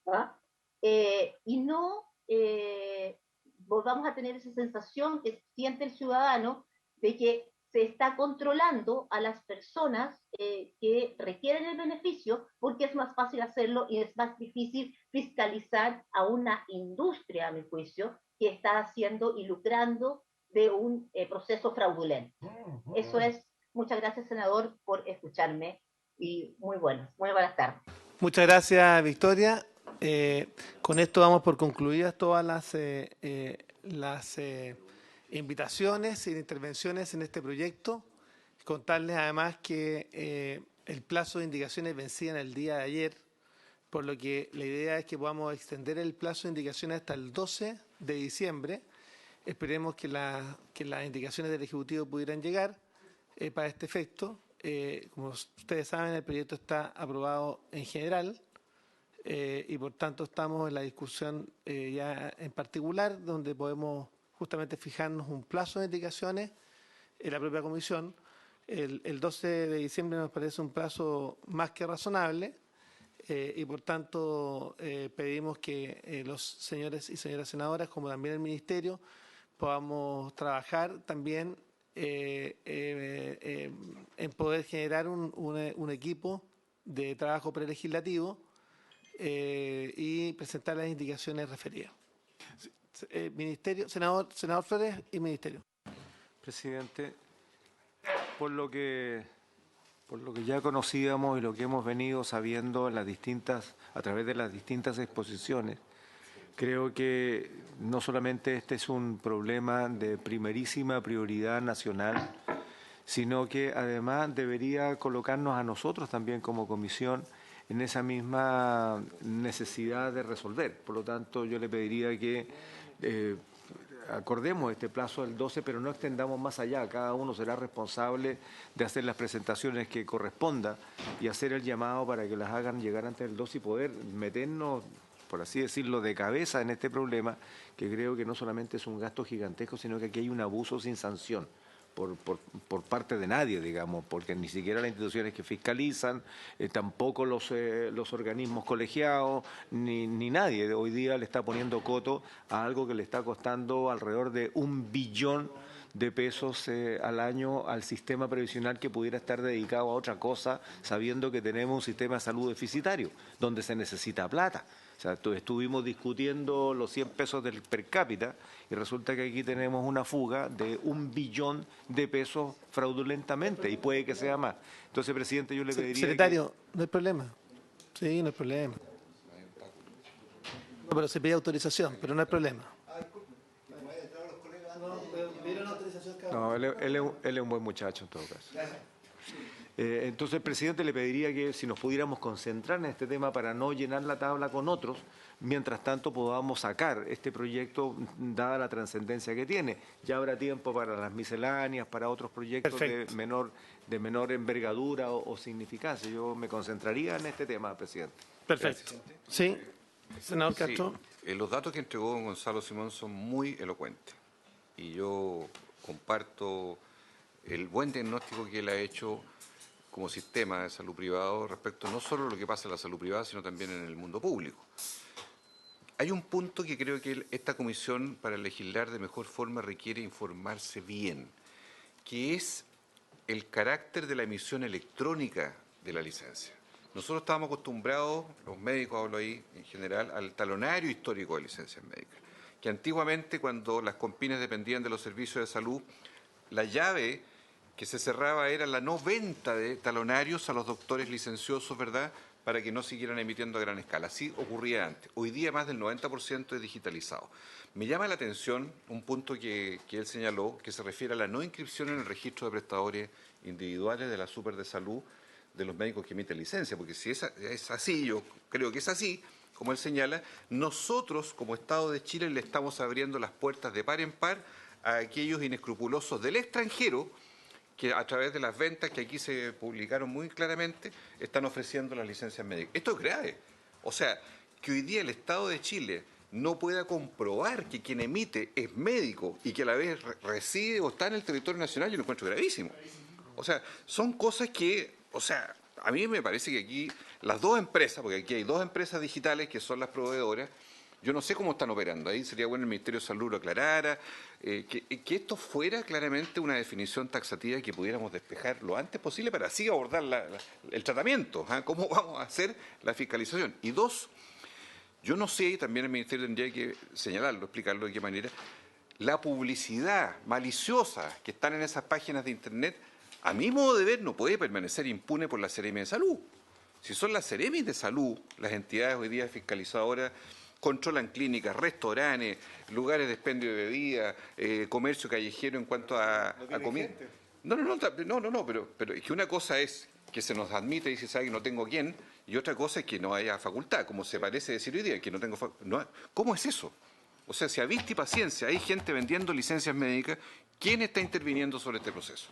¿Ah? Y no volvamos a tener esa sensación que siente el ciudadano de que se está controlando a las personas que requieren el beneficio porque es más fácil hacerlo y es más difícil fiscalizar a una industria, a mi juicio, que está haciendo y lucrando de un proceso fraudulento. Eso es. Muchas gracias, senador, por escucharme y muy buenas tardes. Muchas gracias, Victoria. Con esto damos por concluidas todas las invitaciones e intervenciones en este proyecto. Contarles además que el plazo de indicaciones vencía en el día de ayer, por lo que la idea es que podamos extender el plazo de indicaciones hasta el 12 de diciembre. Esperemos que las indicaciones del Ejecutivo pudieran llegar para este efecto. Como ustedes saben, el proyecto está aprobado en general y por tanto estamos en la discusión ya en particular, donde podemos justamente fijarnos un plazo de indicaciones en la propia comisión. El 12 de diciembre nos parece un plazo más que razonable y por tanto pedimos que los señores y señoras senadoras, como también el Ministerio, podamos trabajar también en poder generar un equipo de trabajo prelegislativo y presentar las indicaciones referidas. Ministerio, senador Flores y Ministerio. Presidente, por lo que ya conocíamos y lo que hemos venido sabiendo en a través de las distintas exposiciones, creo que no solamente este es un problema de primerísima prioridad nacional, sino que además debería colocarnos a nosotros también como comisión en esa misma necesidad de resolver. Por lo tanto, yo le pediría que acordemos este plazo del 12, pero no extendamos más allá. Cada uno será responsable de hacer las presentaciones que corresponda y hacer el llamado para que las hagan llegar antes del 12 y poder meternos, por así decirlo, de cabeza en este problema, que creo que no solamente es un gasto gigantesco, sino que aquí hay un abuso sin sanción por parte de nadie, digamos, porque ni siquiera las instituciones que fiscalizan, tampoco los organismos colegiados, ni nadie hoy día le está poniendo coto a algo que le está costando alrededor de 1 billón de pesos al año al sistema previsional, que pudiera estar dedicado a otra cosa, sabiendo que tenemos un sistema de salud deficitario, donde se necesita plata. O sea, estuvimos discutiendo los 100 pesos del per cápita y resulta que aquí tenemos una fuga de 1 billón de pesos fraudulentamente y puede que sea más. Entonces, presidente, yo le pediría... Secretario, no hay problema. Sí, no hay problema. No, pero se pide autorización, pero no hay problema. No, él es un buen muchacho en todo caso. Entonces, presidente, le pediría que si nos pudiéramos concentrar en este tema para no llenar la tabla con otros, mientras tanto podamos sacar este proyecto, dada la trascendencia que tiene. Ya habrá tiempo para las misceláneas, para otros proyectos de menor envergadura o significancia. Yo me concentraría en este tema, presidente. Perfecto. Sí, senador Castro. Sí, los datos que entregó don Gonzalo Simón son muy elocuentes y yo comparto el buen diagnóstico que él ha hecho como sistema de salud privado respecto no solo a lo que pasa en la salud privada, sino también en el mundo público. Hay un punto que creo que esta comisión, para legislar de mejor forma, requiere informarse bien, que es el carácter de la emisión electrónica de la licencia. Nosotros estábamos acostumbrados, los médicos hablo ahí en general, al talonario histórico de licencias médicas, que antiguamente cuando las compines dependían de los servicios de salud, la llave que se cerraba era la no venta de talonarios a los doctores licenciosos, ¿verdad?, para que no siguieran emitiendo a gran escala. Así ocurría antes. Hoy día más del 90% es digitalizado. Me llama la atención un punto que él señaló, que se refiere a la no inscripción en el registro de prestadores individuales de la Super de Salud de los médicos que emiten licencia, porque si es así, yo creo que es así, como él señala, nosotros como Estado de Chile le estamos abriendo las puertas de par en par a aquellos inescrupulosos del extranjero que a través de las ventas que aquí se publicaron muy claramente, están ofreciendo las licencias médicas. Esto es grave. O sea, que hoy día el Estado de Chile no pueda comprobar que quien emite es médico y que a la vez reside o está en el territorio nacional, yo lo encuentro gravísimo. O sea, son cosas que, o sea, a mí me parece que aquí las dos empresas, porque aquí hay dos empresas digitales que son las proveedoras, yo no sé cómo están operando. Ahí sería bueno el Ministerio de Salud lo aclarara, que esto fuera claramente una definición taxativa que pudiéramos despejar lo antes posible para así abordar el tratamiento. ¿Cómo vamos a hacer la fiscalización? Y dos, yo no sé, y también el Ministerio tendría que señalarlo, explicarlo de qué manera, la publicidad maliciosa que están en esas páginas de Internet, a mi modo de ver, no puede permanecer impune por la Seremi de Salud. Si son las Seremi de Salud, las entidades hoy día fiscalizadoras, controlan clínicas, restaurantes, lugares de expendio de bebidas, comercio callejero en cuanto a comida. No, pero es que una cosa es que se nos admite y se sabe que no tengo quién, y otra cosa es que no haya facultad, como se parece decir hoy día, que no tengo facultad. ¿Cómo es eso? O sea, si a vista y paciencia hay gente vendiendo licencias médicas, ¿quién está interviniendo sobre este proceso?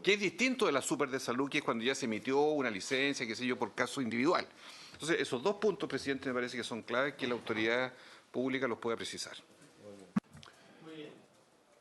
Que es distinto de la Super de Salud, que es cuando ya se emitió una licencia, qué sé yo, por caso individual. Entonces, esos dos puntos, presidente, me parece que son claves que la autoridad pública los pueda precisar.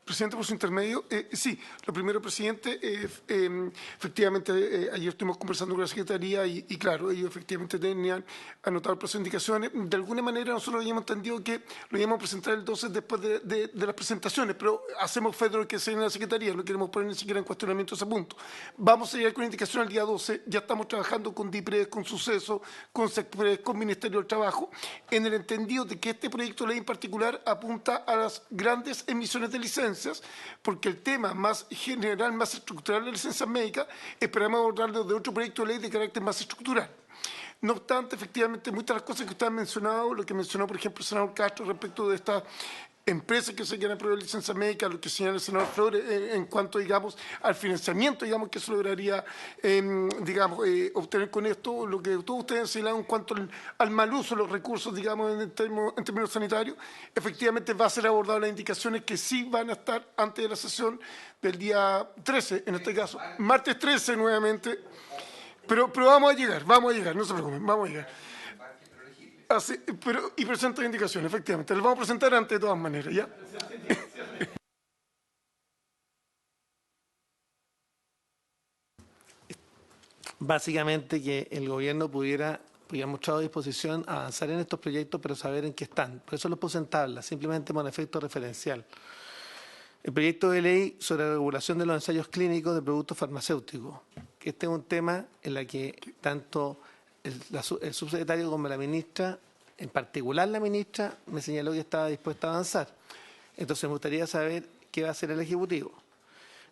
Presidente, por su intermedio, sí, lo primero, presidente, efectivamente, ayer estuvimos conversando con la Secretaría y claro, ellos efectivamente tenían anotado el proceso de indicaciones. De alguna manera nosotros habíamos entendido que lo íbamos a presentar el 12 después de las presentaciones, pero hacemos fe de lo que se en la Secretaría, no queremos poner ni siquiera en cuestionamiento ese punto. Vamos a llegar con indicación el día 12, ya estamos trabajando con DIPRES, con Suceso, con SECPRES, con Ministerio del Trabajo, en el entendido de que este proyecto de ley en particular apunta a las grandes emisiones de licencias, porque el tema más general, más estructural de licencias médicas, esperamos abordarlo de otro proyecto de ley de carácter más estructural. No obstante, efectivamente, muchas de las cosas que usted ha mencionado, lo que mencionó, por ejemplo, el senador Castro respecto de estas empresas que se quieren aprobar licencias médicas, lo que señala el senador Flores en cuanto, digamos, al financiamiento, digamos, que se lograría, obtener con esto, lo que todos ustedes han señalado en cuanto al mal uso de los recursos, digamos, en términos sanitarios, efectivamente va a ser abordado las indicaciones que sí van a estar antes de la sesión del día 13, en este caso, martes 13 nuevamente, pero vamos a llegar, no se preocupen, vamos a llegar. Así, y presenta indicaciones, efectivamente. Las vamos a presentar antes de todas maneras, ¿ya? Básicamente que el gobierno pudiera mostrado disposición a avanzar en estos proyectos, pero saber en qué están. Por eso los puse en tabla, simplemente con efecto referencial. El proyecto de ley sobre la regulación de los ensayos clínicos de productos farmacéuticos, que este es un tema en el que tanto el subsecretario como la ministra, en particular la ministra, me señaló que estaba dispuesta a avanzar. Entonces me gustaría saber qué va a hacer el Ejecutivo.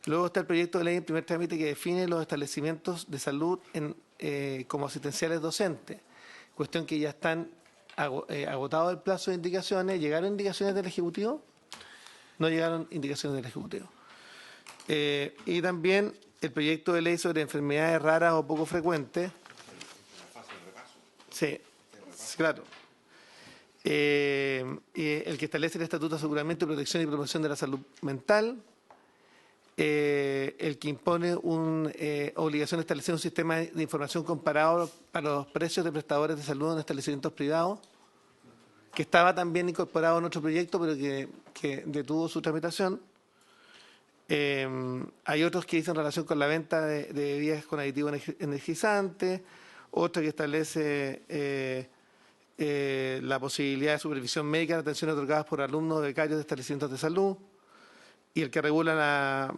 Luego está el proyecto de ley en primer trámite que define los establecimientos de salud como asistenciales docentes, cuestión que ya están agotado el plazo de indicaciones. ¿Llegaron indicaciones del Ejecutivo? No llegaron indicaciones del Ejecutivo. Y también el proyecto de ley sobre enfermedades raras o poco frecuentes. Sí, claro. Y el que establece el Estatuto de Aseguramiento, Protección y Promoción de la Salud Mental. El que impone una obligación de establecer un sistema de información comparado para los precios de prestadores de salud en establecimientos privados, que estaba también incorporado en otro proyecto, pero que detuvo su tramitación. Hay otros que dicen relación con la venta de bebidas con aditivos energizantes, otro que establece la posibilidad de supervisión médica de atenciones otorgadas por alumnos becarios de establecimientos de salud, y el que regula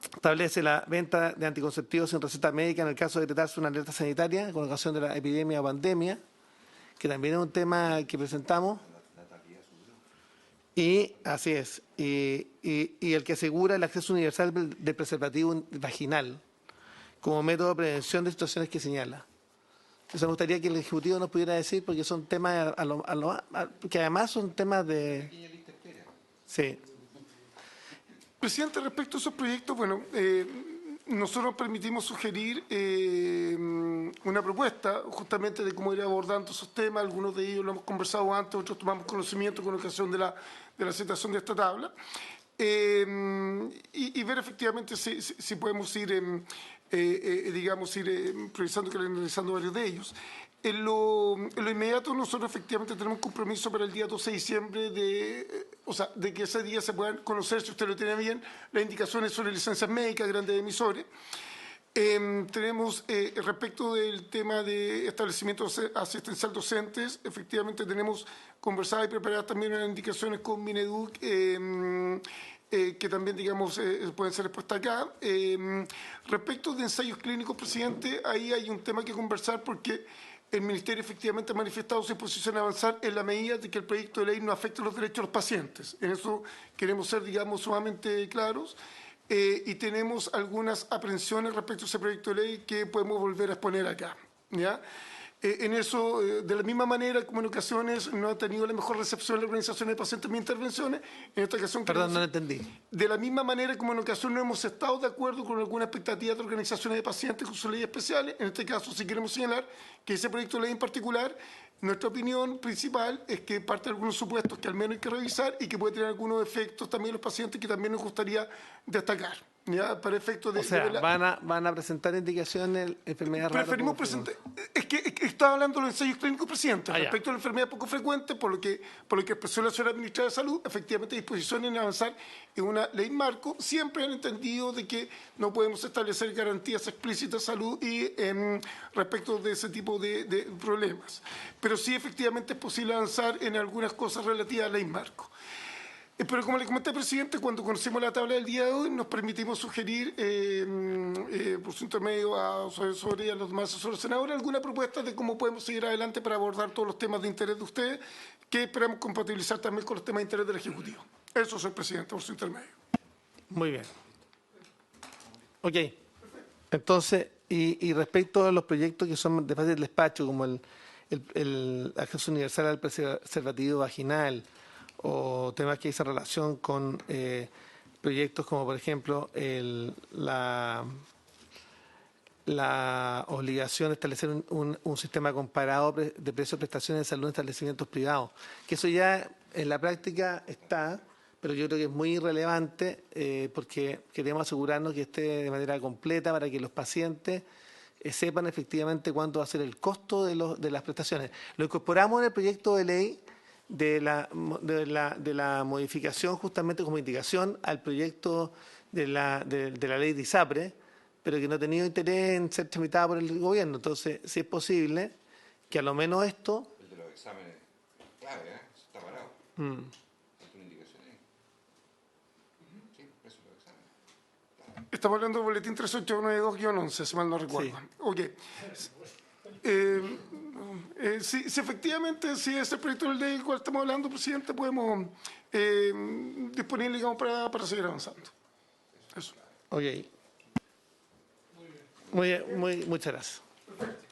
establece la venta de anticonceptivos sin receta médica en el caso de decretarse una alerta sanitaria con ocasión de la epidemia o pandemia, que también es un tema que presentamos. Y así es, y el que asegura el acceso universal del preservativo vaginal como método de prevención de situaciones que señala. Entonces me gustaría que el Ejecutivo nos pudiera decir, porque son temas que además son temas de... Sí. Presidente, respecto a esos proyectos, bueno, nosotros permitimos sugerir una propuesta justamente de cómo ir abordando esos temas. Algunos de ellos lo hemos conversado antes, otros tomamos conocimiento con ocasión de la aceptación de esta tabla. Y ver efectivamente si podemos ir, digamos, priorizando y calendarizando varios de ellos. En lo inmediato, nosotros efectivamente tenemos un compromiso para el día 12 de diciembre de que ese día se puedan conocer, si usted lo tiene bien, las indicaciones sobre licencias médicas, grandes emisores. Tenemos, respecto del tema de establecimientos asistencial docentes, efectivamente tenemos conversadas y preparadas también unas indicaciones con Mineduc, que también, digamos, pueden ser expuestas acá. Respecto de ensayos clínicos, presidente, ahí hay un tema que conversar porque el Ministerio efectivamente ha manifestado su disposición a avanzar en la medida de que el proyecto de ley no afecte los derechos de los pacientes. En eso queremos ser, digamos, sumamente claros. Y tenemos algunas aprensiones respecto a ese proyecto de ley que podemos volver a exponer acá, ¿ya? En eso, de la misma manera, como en ocasiones no ha tenido la mejor recepción la organización de pacientes mis intervenciones, en esta ocasión... Perdón, no lo entendí. De la misma manera como en ocasiones no hemos estado de acuerdo con alguna expectativa de organizaciones de pacientes con sus leyes especiales, en este caso sí queremos señalar que ese proyecto de ley en particular, nuestra opinión principal es que parte de algunos supuestos que al menos hay que revisar y que puede tener algunos efectos también en los pacientes que también nos gustaría destacar. ¿Ya? Para efectos de... O sea, van a presentar indicaciones de enfermedades raras. Preferimos presentar... Es que estaba hablando de los ensayos clínicos, presidente. Respecto a la enfermedad poco frecuente, por lo que expresó la señora ministra de Salud, efectivamente disposición en avanzar en una ley marco. Siempre han entendido de que no podemos establecer garantías explícitas de salud y respecto de ese tipo de problemas. Pero sí, efectivamente, es posible avanzar en algunas cosas relativas a la ley marco. Pero como le comenté, presidente, cuando conocimos la tabla del día de hoy, nos permitimos sugerir, por su intermedio a su asesor y a los demás asesores senadores, alguna propuesta de cómo podemos seguir adelante para abordar todos los temas de interés de ustedes, que esperamos compatibilizar también con los temas de interés del Ejecutivo. Eso, señor presidente, por su intermedio. Muy bien. Ok. Entonces, y respecto a los proyectos que son de fácil despacho, como el acceso universal al preservativo vaginal, o temas que hacen relación con proyectos como, por ejemplo, la obligación de establecer un sistema comparado de precios de prestaciones de salud en establecimientos privados, que eso ya en la práctica está, pero yo creo que es muy relevante porque queremos asegurarnos que esté de manera completa para que los pacientes sepan efectivamente cuánto va a ser el costo de las prestaciones. Lo incorporamos en el proyecto de ley de la modificación justamente como indicación al proyecto de la ley de ISAPRE, pero que no ha tenido interés en ser tramitada por el gobierno. Entonces, si es posible que a lo menos esto... El de los exámenes, clave, eso está parado. ¿Hay una indicación ahí? Sí, eso es los exámenes. Estamos hablando del boletín 3892-11, si mal no recuerdo. Sí. Ok. Si efectivamente, si ese proyecto del ley del cual estamos hablando, presidente, podemos disponible, digamos, para seguir avanzando. Eso. Ok. Muchas gracias. Perfecto.